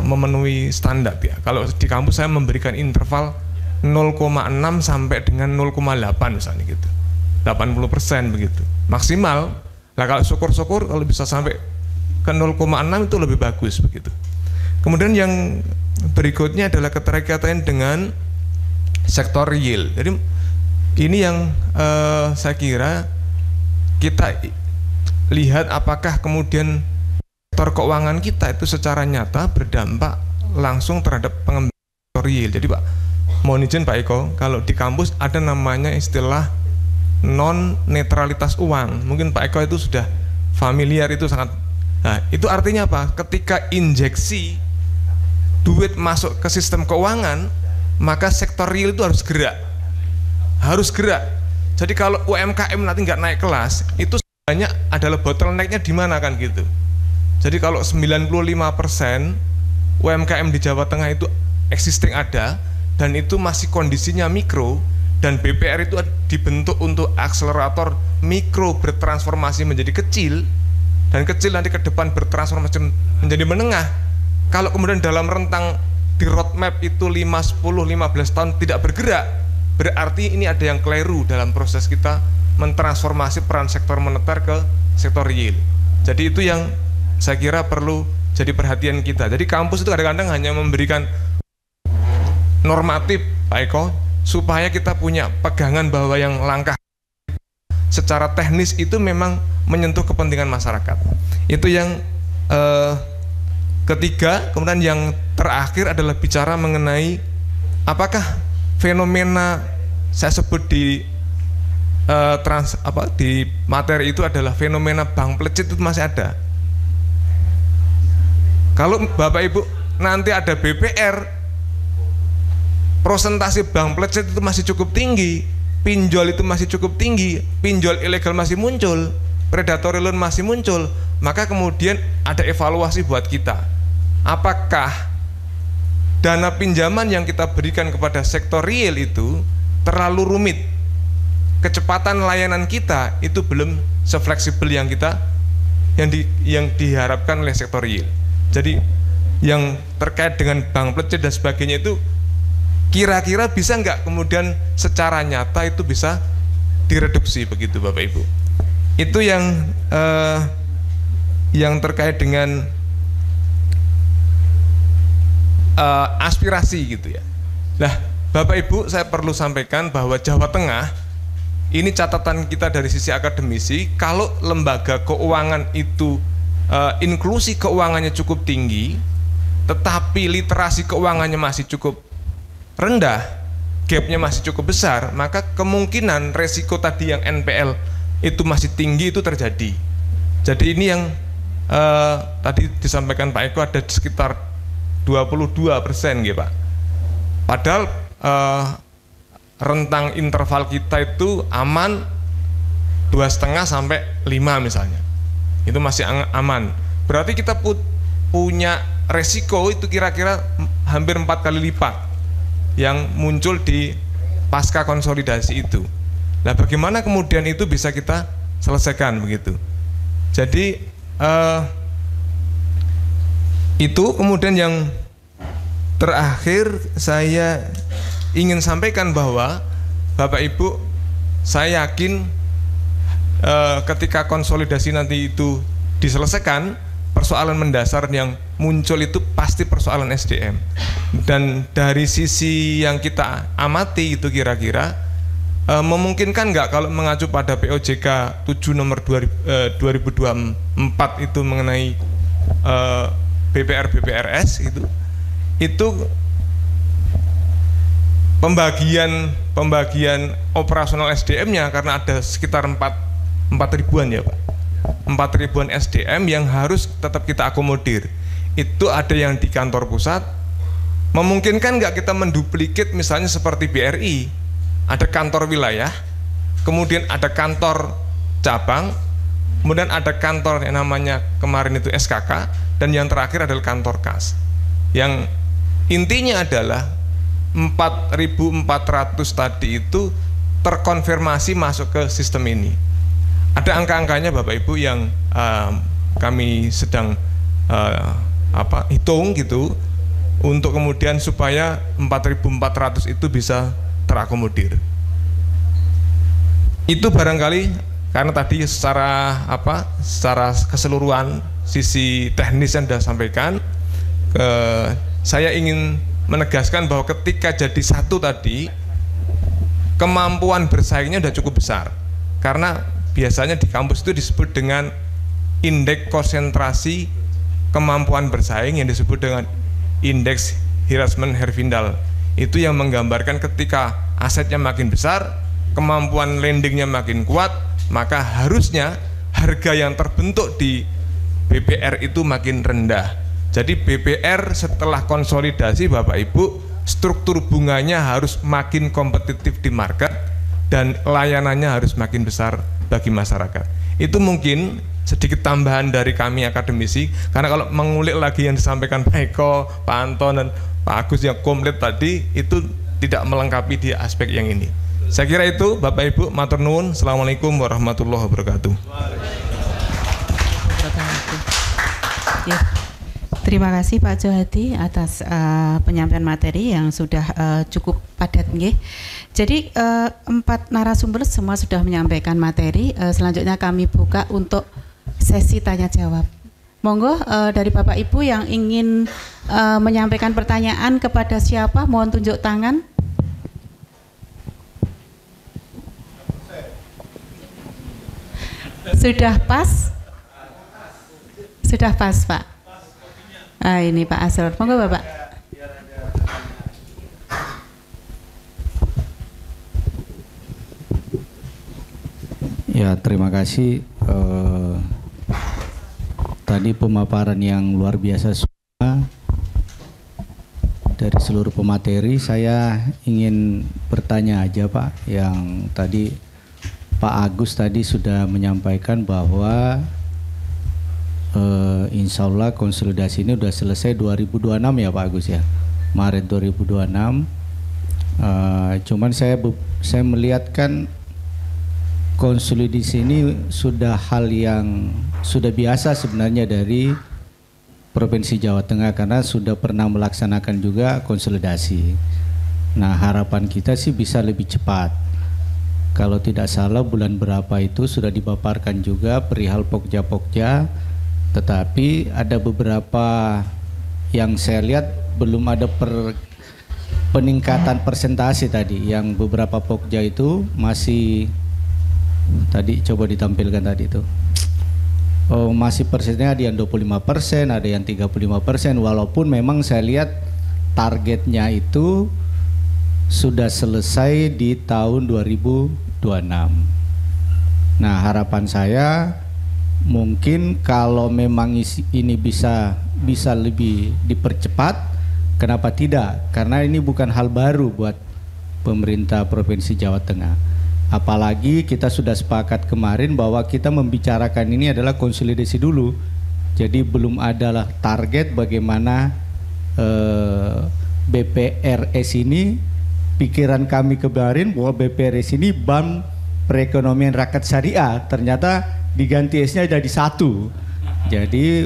memenuhi standar ya. Kalau di kampus saya memberikan interval 0,6 sampai dengan 0,8 misalnya gitu. 80% begitu. Maksimal. Nah, kalau syukur-syukur kalau bisa sampai ke 0,6 itu lebih bagus begitu. Kemudian yang berikutnya adalah keterkaitan dengan sektor real. Jadi ini yang saya kira kita lihat apakah kemudian sektor keuangan kita itu secara nyata berdampak langsung terhadap pengembangan sektor real. Jadi Pak, mohon izin Pak Eko, kalau di kampus ada namanya istilah non netralitas uang. Mungkin Pak Eko itu sudah familiar, itu sangat. Nah, itu artinya apa? Ketika injeksi duit masuk ke sistem keuangan, maka sektor real itu harus gerak. Jadi kalau UMKM nanti nggak naik kelas, itu sebenarnya adalah bottlenecknya di mana kan gitu. Jadi kalau 95% UMKM di Jawa Tengah itu existing ada, dan itu masih kondisinya mikro, dan BPR itu dibentuk untuk akselerator mikro bertransformasi menjadi kecil, dan kecil nanti ke depan bertransformasi menjadi menengah. Kalau kemudian dalam rentang di roadmap itu 5, 10, 15 tahun tidak bergerak, berarti ini ada yang keliru dalam proses kita mentransformasi peran sektor moneter ke sektor real. Jadi itu yang saya kira perlu jadi perhatian kita. Jadi kampus itu kadang-kadang hanya memberikan normatif, Pak Eko, supaya kita punya pegangan bahwa yang langkah secara teknis itu memang menyentuh kepentingan masyarakat. Itu yang ketiga. Kemudian yang terakhir adalah bicara mengenai apakah fenomena saya sebut di di materi itu adalah fenomena bank pelacit itu masih ada. Kalau Bapak Ibu nanti ada BPR, prosentase bank pelacit itu masih cukup tinggi, pinjol itu masih cukup tinggi, pinjol ilegal masih muncul, predatory loan masih muncul, maka kemudian ada evaluasi buat kita. Apakah dana pinjaman yang kita berikan kepada sektor real itu terlalu rumit? Kecepatan layanan kita itu belum sefleksibel yang diharapkan oleh sektor real. Jadi yang terkait dengan bank pelacit dan sebagainya itu kira-kira bisa nggak kemudian secara nyata itu bisa direduksi begitu Bapak Ibu. Itu yang terkait dengan aspirasi gitu ya. Nah, Bapak Ibu, saya perlu sampaikan bahwa Jawa Tengah ini catatan kita dari sisi akademisi, kalau lembaga keuangan itu inklusi keuangannya cukup tinggi, tetapi literasi keuangannya masih cukup rendah, gapnya masih cukup besar, maka kemungkinan resiko tadi yang NPL itu masih tinggi itu terjadi. Jadi ini yang tadi disampaikan Pak Eko, ada sekitar 22% gitu Pak. Padahal rentang interval kita itu aman 2,5 sampai 5 misalnya, itu masih aman. Berarti kita punya resiko itu kira-kira hampir 4 kali lipat yang muncul di pasca konsolidasi itu. Nah, bagaimana kemudian itu bisa kita selesaikan begitu? Jadi itu kemudian yang terakhir saya ingin sampaikan bahwa Bapak Ibu, saya yakin ketika konsolidasi nanti itu diselesaikan, persoalan mendasar yang muncul itu pasti persoalan SDM. Dan dari sisi yang kita amati itu kira-kira memungkinkan nggak kalau mengacu pada POJK 7 nomor 2024 itu mengenai BPR-BPRS itu pembagian operasional SDM-nya, karena ada sekitar 4 ribuan ya Pak, 4 ribuan SDM yang harus tetap kita akomodir. Itu ada yang di kantor pusat, memungkinkan nggak kita menduplikit misalnya seperti BRI, ada kantor wilayah, kemudian ada kantor cabang, kemudian ada kantor yang namanya kemarin itu SKK, dan yang terakhir adalah kantor kas, yang intinya adalah 4.400 tadi itu terkonfirmasi masuk ke sistem ini. Ada angka-angkanya Bapak Ibu yang kami sedang hitung gitu, untuk kemudian supaya 4.400 itu bisa terakomodir. Itu barangkali karena tadi secara keseluruhan sisi teknis yang sudah sampaikan, saya ingin menegaskan bahwa ketika jadi satu tadi, kemampuan bersaingnya sudah cukup besar. Karena biasanya di kampus itu disebut dengan indeks konsentrasi kemampuan bersaing, yang disebut dengan indeks Hirschman-Herfindahl. Itu yang menggambarkan ketika asetnya makin besar, kemampuan lendingnya makin kuat, maka harusnya harga yang terbentuk di BPR itu makin rendah. Jadi BPR setelah konsolidasi Bapak Ibu, struktur bunganya harus makin kompetitif di market dan layanannya harus makin besar bagi masyarakat. Itu mungkin sedikit tambahan dari kami akademisi, karena kalau mengulik lagi yang disampaikan Pak Eko, Pak Anton, dan Pak Agus yang komplit tadi, itu tidak melengkapi di aspek yang ini. Saya kira itu Bapak Ibu, matur nuwun. Assalamualaikum warahmatullahi wabarakatuh. Ya. Terima kasih Pak Johadi atas penyampaian materi yang sudah cukup padat nggih. Jadi 4 narasumber semua sudah menyampaikan materi. Selanjutnya kami buka untuk sesi tanya jawab. Monggo dari Bapak Ibu yang ingin menyampaikan pertanyaan kepada siapa, mohon tunjuk tangan. Sudah pas? Sudah pas Pak. Ini Pak Asror, monggo Bapak. Ya, terima kasih. Tadi pemaparan yang luar biasa semua dari seluruh pemateri. Saya ingin bertanya aja Pak, yang tadi Pak Agus tadi sudah menyampaikan bahwa insya Allah konsolidasi ini sudah selesai 2026 ya Pak Agus ya, Maret 2026. Cuman saya melihat kan konsolidasi ini sudah hal yang sudah biasa sebenarnya dari Provinsi Jawa Tengah, karena sudah pernah melaksanakan juga konsolidasi. Nah, harapan kita sih bisa lebih cepat. Kalau tidak salah bulan berapa itu sudah dipaparkan juga perihal Pokja-Pokja, tetapi ada beberapa yang saya lihat belum ada peningkatan persentase tadi, yang beberapa pokja itu masih tadi coba ditampilkan tadi itu. Oh, masih persennya ada yang 25%, ada yang 35%, walaupun memang saya lihat targetnya itu sudah selesai di tahun 2026. Nah, harapan saya mungkin kalau memang ini bisa lebih dipercepat, kenapa tidak? Karena ini bukan hal baru buat pemerintah Provinsi Jawa Tengah. Apalagi kita sudah sepakat kemarin bahwa kita membicarakan ini adalah konsolidasi dulu. Jadi belum adalah target bagaimana BPRS ini, pikiran kami kemarin bahwa BPRS ini Bank Perekonomian Rakyat Syariah, ternyata diganti S-nya jadi satu. Jadi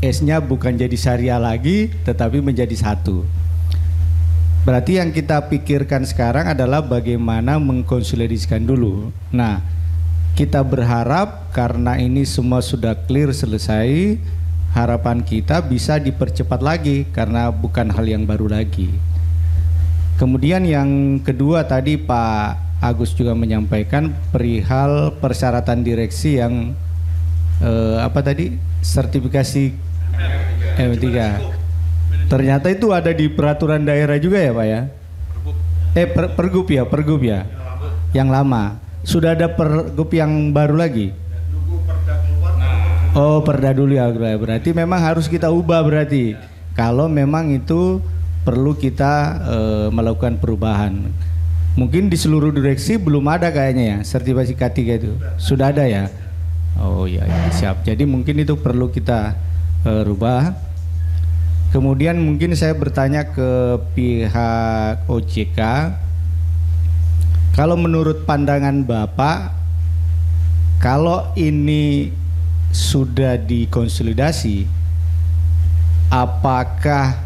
S-nya bukan jadi syariah lagi, tetapi menjadi satu. Berarti yang kita pikirkan sekarang adalah bagaimana mengkonsolidasikan dulu. Nah, kita berharap karena ini semua sudah clear selesai, harapan kita bisa dipercepat lagi karena bukan hal yang baru lagi. Kemudian yang kedua tadi Pak Agus juga menyampaikan perihal persyaratan direksi yang apa tadi, sertifikasi M3. Ternyata itu ada di peraturan daerah juga ya Pak ya? Pergub ya, yang lama. Sudah ada pergub yang baru lagi? Oh, perda dulu ya, berarti memang harus kita ubah berarti. Kalau memang itu perlu kita melakukan perubahan. Mungkin di seluruh direksi belum ada kayaknya ya, sertifikasi K3 itu. Sudah ada ya? Oh iya, ya, siap. Jadi mungkin itu perlu kita rubah. Kemudian mungkin saya bertanya ke pihak OJK, kalau menurut pandangan Bapak, kalau ini sudah dikonsolidasi, apakah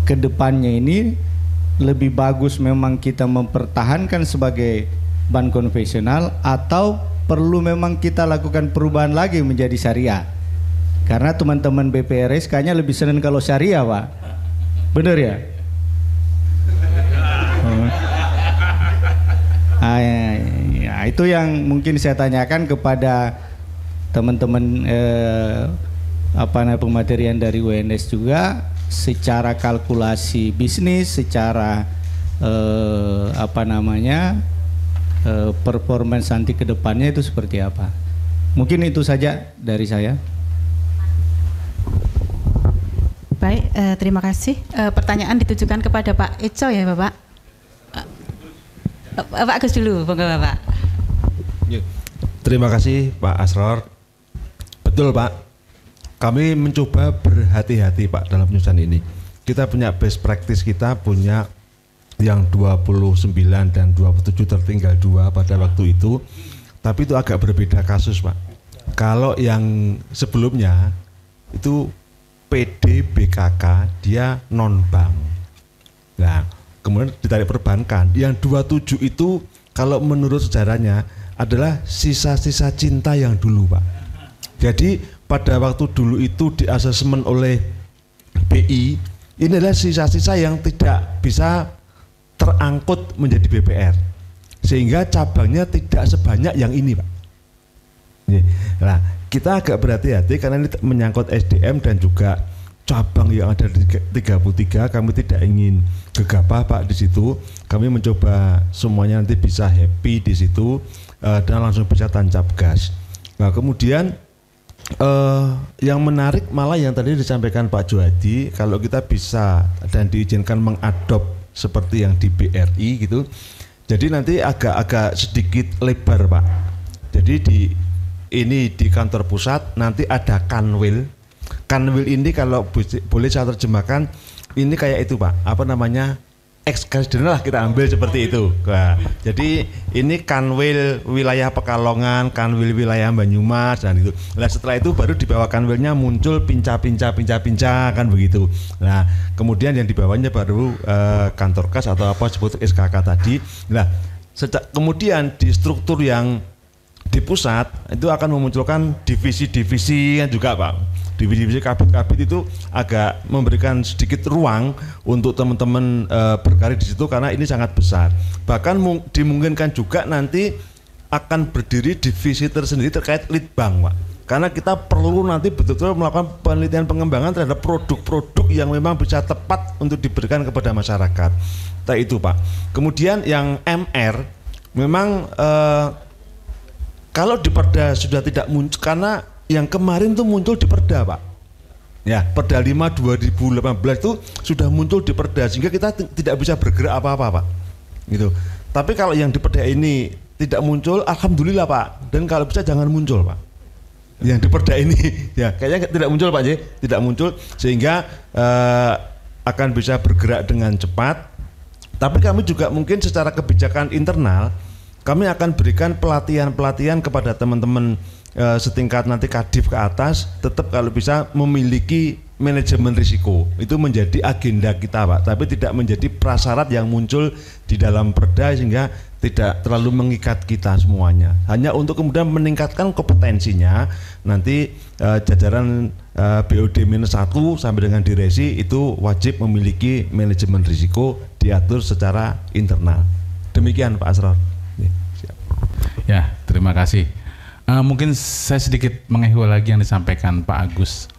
kedepannya ini lebih bagus memang kita mempertahankan sebagai bank konvensional atau perlu memang kita lakukan perubahan lagi menjadi syariah? Karena teman-teman BPRS kayaknya lebih senang kalau syariah, Pak. Benar ya? Ya, itu yang mungkin saya tanyakan kepada teman-teman pematerian dari UNS juga, secara kalkulasi bisnis, secara performance nanti ke depannya itu seperti apa. Mungkin itu saja dari saya. Baik, terima kasih. Pertanyaan ditujukan kepada Pak Eco ya Bapak. Pak Agus dulu, Bapak. Terima kasih Pak Asror. Betul Pak, kami mencoba berhati-hati Pak dalam penyusunan ini. Kita punya best practice, kita punya yang 29 dan 27 tertinggal 2 pada waktu itu. Tapi itu agak berbeda kasus Pak. Kalau yang sebelumnya itu PD BKK, dia non bank. Nah, kemudian ditarik perbankan. Yang 27 itu kalau menurut sejarahnya adalah sisa-sisa cinta yang dulu Pak. Jadi pada waktu dulu itu di asesmen oleh BI, ini adalah sisa-sisa yang tidak bisa terangkut menjadi BPR, sehingga cabangnya tidak sebanyak yang ini Pak. Nah, kita agak berhati-hati karena ini menyangkut SDM dan juga cabang yang ada di 33. Kami tidak ingin gegabah Pak di situ. Kami mencoba semuanya nanti bisa happy di situ dan langsung bisa tancap gas. Nah, kemudian yang menarik malah yang tadi disampaikan Pak Juhadi, kalau kita bisa dan diizinkan mengadop seperti yang di BRI gitu, jadi nanti agak sedikit lebar Pak. Jadi ini di kantor pusat nanti ada kanwil. Kanwil ini kalau boleh saya terjemahkan, ini kayak itu Pak, ex-presiden lah kita ambil seperti itu. Nah, jadi ini kanwil wilayah Pekalongan, kanwil wilayah Banyumas dan itu. Nah, setelah itu baru di bawah kanwilnya muncul pinca kan begitu. Nah, kemudian yang di bawahnya baru kantor kas atau apa sebut SKK tadi. Nah, kemudian di struktur yang di pusat itu akan memunculkan divisi-divisi juga Pak. divisi kabit-kabit itu agak memberikan sedikit ruang untuk teman-teman berkarir di situ karena ini sangat besar. Bahkan dimungkinkan juga nanti akan berdiri divisi tersendiri terkait litbang, Pak. Karena kita perlu nanti betul-betul melakukan penelitian pengembangan terhadap produk-produk yang memang bisa tepat untuk diberikan kepada masyarakat. Nah, itu Pak. Kemudian yang MR memang kalau di Perda sudah tidak muncul, karena yang kemarin tuh muncul di Perda, Pak. Ya, Perda 5 2018 itu sudah muncul di Perda sehingga kita tidak bisa bergerak apa-apa, Pak. Gitu. Tapi kalau yang di Perda ini tidak muncul, alhamdulillah, Pak. Dan kalau bisa jangan muncul, Pak. Yang di Perda ini ya kayaknya tidak muncul, Pak J, tidak muncul sehingga akan bisa bergerak dengan cepat. Tapi kami juga mungkin secara kebijakan internal kami akan berikan pelatihan-pelatihan kepada teman-teman setingkat nanti kadif ke atas, tetap kalau bisa memiliki manajemen risiko. Itu menjadi agenda kita, Pak, tapi tidak menjadi prasyarat yang muncul di dalam Perda sehingga tidak terlalu mengikat kita semuanya. Hanya untuk kemudian meningkatkan kompetensinya nanti jajaran BOD-1 sampai dengan diresi itu wajib memiliki manajemen risiko diatur secara internal. Demikian Pak Asror. Ya, terima kasih. Mungkin saya sedikit mengehu lagi yang disampaikan Pak Agus.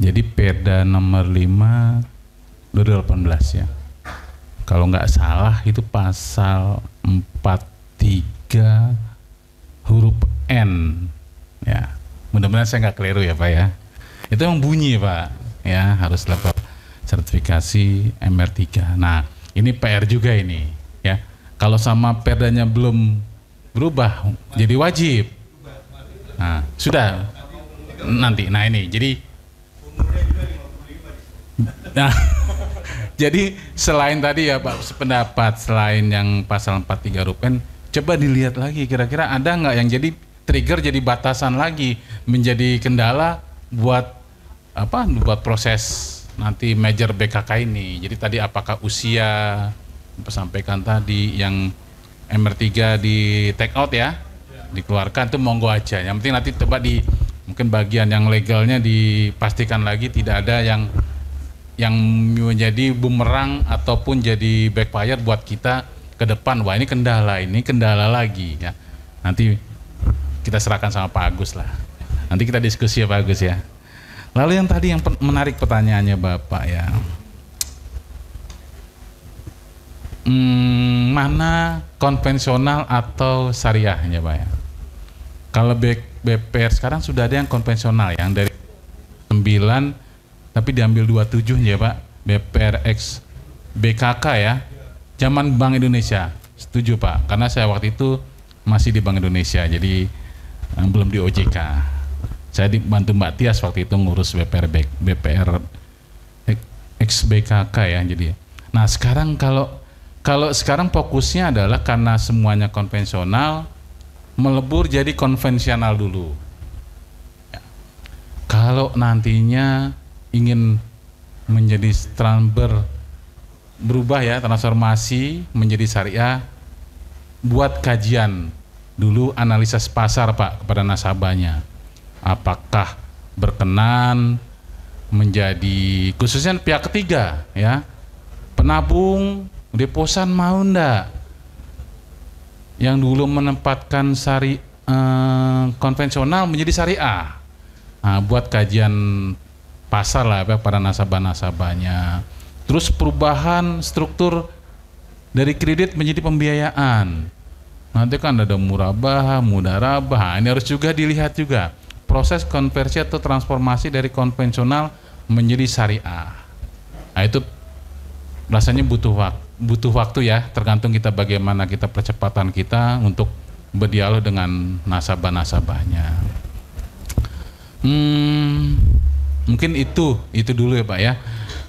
Jadi Perda nomor 5 2018 ya. Kalau nggak salah itu pasal 43 huruf N ya. Mudah-mudahan saya nggak keliru ya Pak ya. Itu yang bunyi Pak ya, harus dapat sertifikasi MR3. Nah ini PR juga ini ya. Kalau sama perdanya belum berubah jadi wajib. Nah sudah nanti. Nah ini jadi nah jadi selain tadi ya Pak sependapat, selain yang pasal 43 huruf N, coba dilihat lagi kira-kira ada nggak yang jadi trigger, jadi batasan lagi, menjadi kendala buat apa? Buat proses nanti major BKK ini. Jadi tadi apakah usia, sampaikan tadi yang MR3 di take out ya, dikeluarkan itu monggo aja. Yang penting nanti coba di mungkin bagian yang legalnya dipastikan lagi tidak ada yang menjadi bumerang ataupun jadi backfire buat kita ke depan. Wah ini kendala lagi ya. Nanti kita serahkan sama Pak Agus lah. Nanti kita diskusi ya Pak Agus ya. Lalu yang tadi yang menarik pertanyaannya Bapak ya. Mana konvensional atau syariahnya Pak ya? Kalau BPR sekarang sudah ada yang konvensional yang dari 9 tapi diambil 27 ya Pak, BPR X BKK ya, zaman Bank Indonesia. Setuju Pak, karena saya waktu itu masih di Bank Indonesia, jadi belum di OJK. Saya dibantu Mbak Tias waktu itu ngurus BPR X BKK ya. Jadi, nah sekarang kalau sekarang fokusnya adalah karena semuanya konvensional, melebur jadi konvensional dulu. Ya. Kalau nantinya ingin menjadi berubah ya, transformasi menjadi syariah, buat kajian dulu, analisis pasar Pak kepada nasabahnya. Apakah berkenan menjadi khususnya pihak ketiga ya, penabung deposan mau ndak, yang dulu menempatkan konvensional menjadi syariah. Nah, buat kajian pasar lah ya, para nasabah-nasabahnya. Terus perubahan struktur dari kredit menjadi pembiayaan. Nanti kan ada murabah, mudarabah. Ini harus juga dilihat juga proses konversi atau transformasi dari konvensional menjadi syariah. Nah itu rasanya butuh waktu ya, tergantung kita bagaimana kita percepatan kita untuk berdialog dengan nasabah-nasabahnya. Mungkin itu dulu ya Pak ya.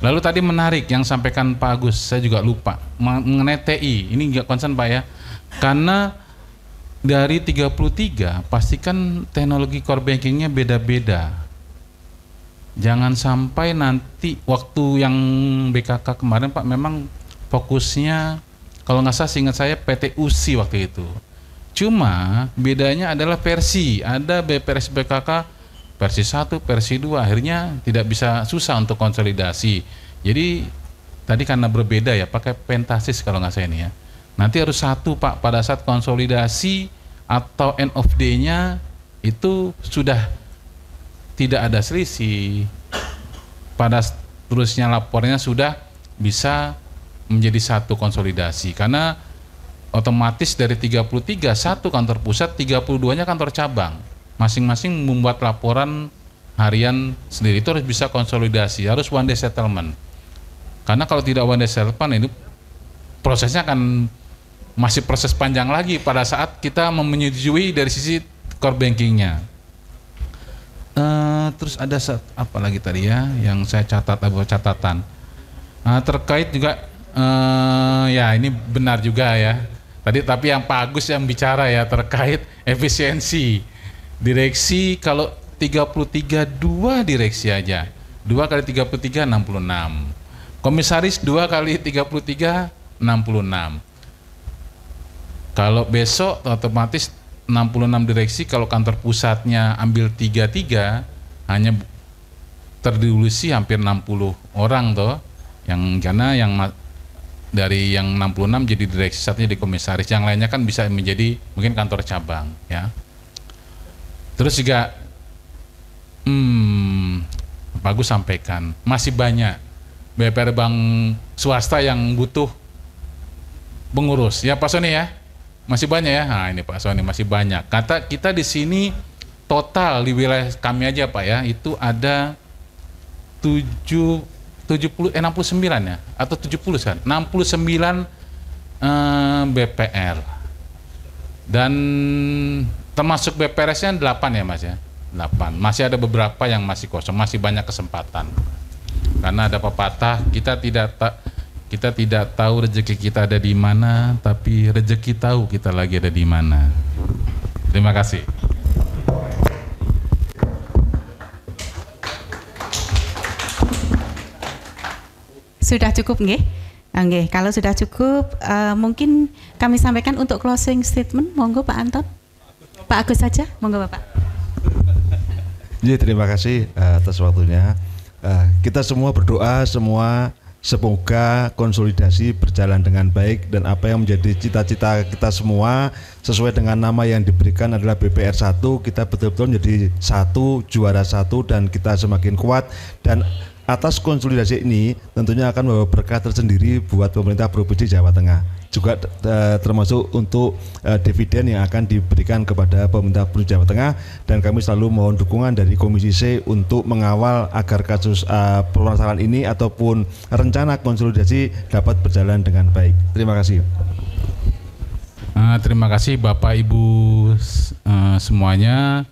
Lalu tadi menarik yang sampaikan Pak Agus, saya juga lupa mengenai TI. Ini nggak concern Pak ya, karena dari 33 pastikan teknologi core bankingnya beda-beda. Jangan sampai nanti waktu yang BKK kemarin Pak memang fokusnya kalau nggak salah seingat saya PTUC waktu itu. Cuma bedanya adalah versi, ada BPRS BKK versi 1, versi 2, akhirnya tidak bisa, susah untuk konsolidasi. Jadi tadi karena berbeda ya, pakai pentasis kalau nggak saya ini ya. Nanti harus satu Pak, pada saat konsolidasi atau end of day-nya itu sudah tidak ada selisih. Pada terusnya lapornya sudah bisa menjadi satu konsolidasi, karena otomatis dari 33 satu kantor pusat, 32-nya kantor cabang. Masing-masing membuat laporan harian sendiri, itu harus bisa konsolidasi, harus one day settlement. Karena kalau tidak one day settlement itu prosesnya akan masih proses panjang lagi pada saat kita menyetujui dari sisi core bankingnya. Terus ada apa lagi tadi ya yang saya catat, catatan terkait juga ya ini benar juga ya tadi, tapi yang Pak Agus yang bicara ya terkait efisiensi direksi. Kalau 33 2 direksi aja, 2 kali 33 66, komisaris 2 kali 33 66. Kalau besok otomatis 66 direksi, kalau kantor pusatnya ambil 33 hanya terdilusi hampir 60 orang toh, yang karena yang dari yang 66 jadi direksi, satunya di komisaris, yang lainnya kan bisa menjadi mungkin kantor cabang ya. Terus juga Pak Agus sampaikan masih banyak BPR bank swasta yang butuh pengurus ya Pak Soni ya, masih banyak ya. Nah ini Pak Soni masih banyak. Kata kita di sini total di wilayah kami aja Pak ya, itu ada 69 ya atau 70 kan, 69 BPR, dan termasuk BPRS-nya 8 ya Mas ya, 8. Masih ada beberapa yang masih kosong, masih banyak kesempatan. Karena ada pepatah, kita tidak tahu rezeki kita ada di mana, tapi rezeki tahu kita lagi ada di mana. Terima kasih. Sudah cukup nggih? Nggih, kalau sudah cukup mungkin kami sampaikan untuk closing statement. Monggo Pak Anton. Pak Agus saja, monggo Bapak. Ya, terima kasih atas waktunya. Kita semua berdoa semoga konsolidasi berjalan dengan baik, dan apa yang menjadi cita-cita kita semua sesuai dengan nama yang diberikan adalah BPR 1, kita betul-betul menjadi satu, juara satu, dan kita semakin kuat. Dan atas konsolidasi ini tentunya akan membawa berkah tersendiri buat pemerintah Provinsi Jawa Tengah, juga termasuk untuk dividen yang akan diberikan kepada pemerintah Provinsi Jawa Tengah. Dan kami selalu mohon dukungan dari Komisi C untuk mengawal agar kasus permasalahan ini ataupun rencana konsolidasi dapat berjalan dengan baik. Terima kasih. Terima kasih Bapak Ibu semuanya.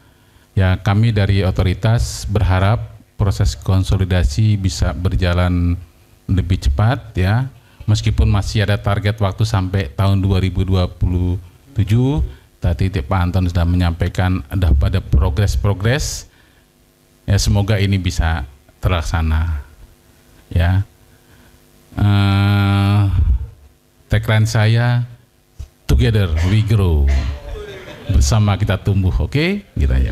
Ya, kami dari otoritas berharap proses konsolidasi bisa berjalan lebih cepat ya, meskipun masih ada target waktu sampai tahun 2027. Tadi Pak Anton sudah menyampaikan ada pada progres ya, semoga ini bisa terlaksana ya. Tagline saya, together we grow, bersama kita tumbuh. Oke, gitu ya.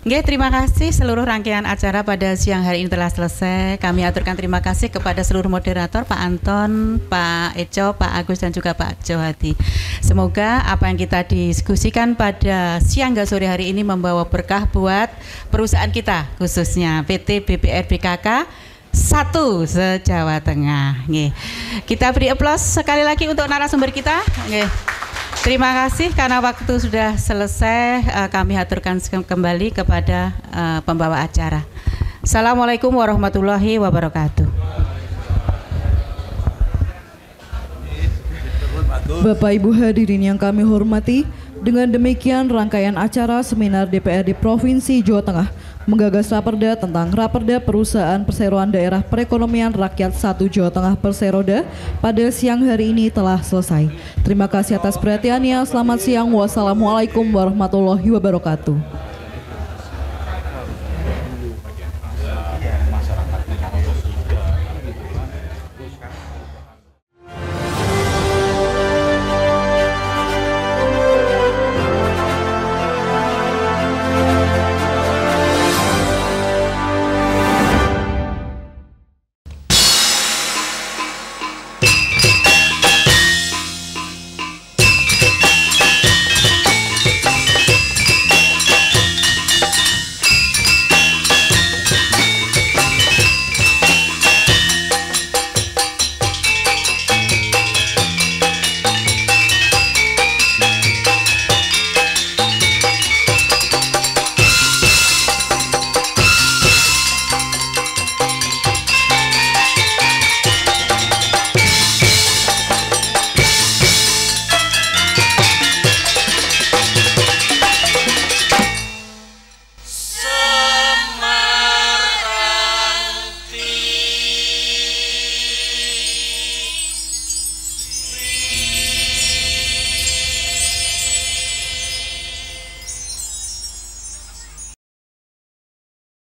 Oke, terima kasih. Seluruh rangkaian acara pada siang hari ini telah selesai. Kami aturkan terima kasih kepada seluruh moderator, Pak Anton, Pak Eco, Pak Agus, dan juga Pak Johadi. Semoga apa yang kita diskusikan pada siang hingga sore hari ini membawa berkah buat perusahaan kita, khususnya PT BPR BKK 1 se-Jawa Tengah. Kita beri aplaus sekali lagi untuk narasumber kita. Terima kasih, karena waktu sudah selesai, kami aturkan kembali kepada pembawa acara. Assalamualaikum warahmatullahi wabarakatuh. Bapak Ibu hadirin yang kami hormati, dengan demikian rangkaian acara seminar DPRD Provinsi Jawa Tengah menggagas Raperda tentang Raperda Perusahaan Perseroan Daerah Perekonomian Rakyat 1 Jawa Tengah Perseroda pada siang hari ini telah selesai. Terima kasih atas perhatiannya. Selamat siang. Wassalamualaikum warahmatullahi wabarakatuh.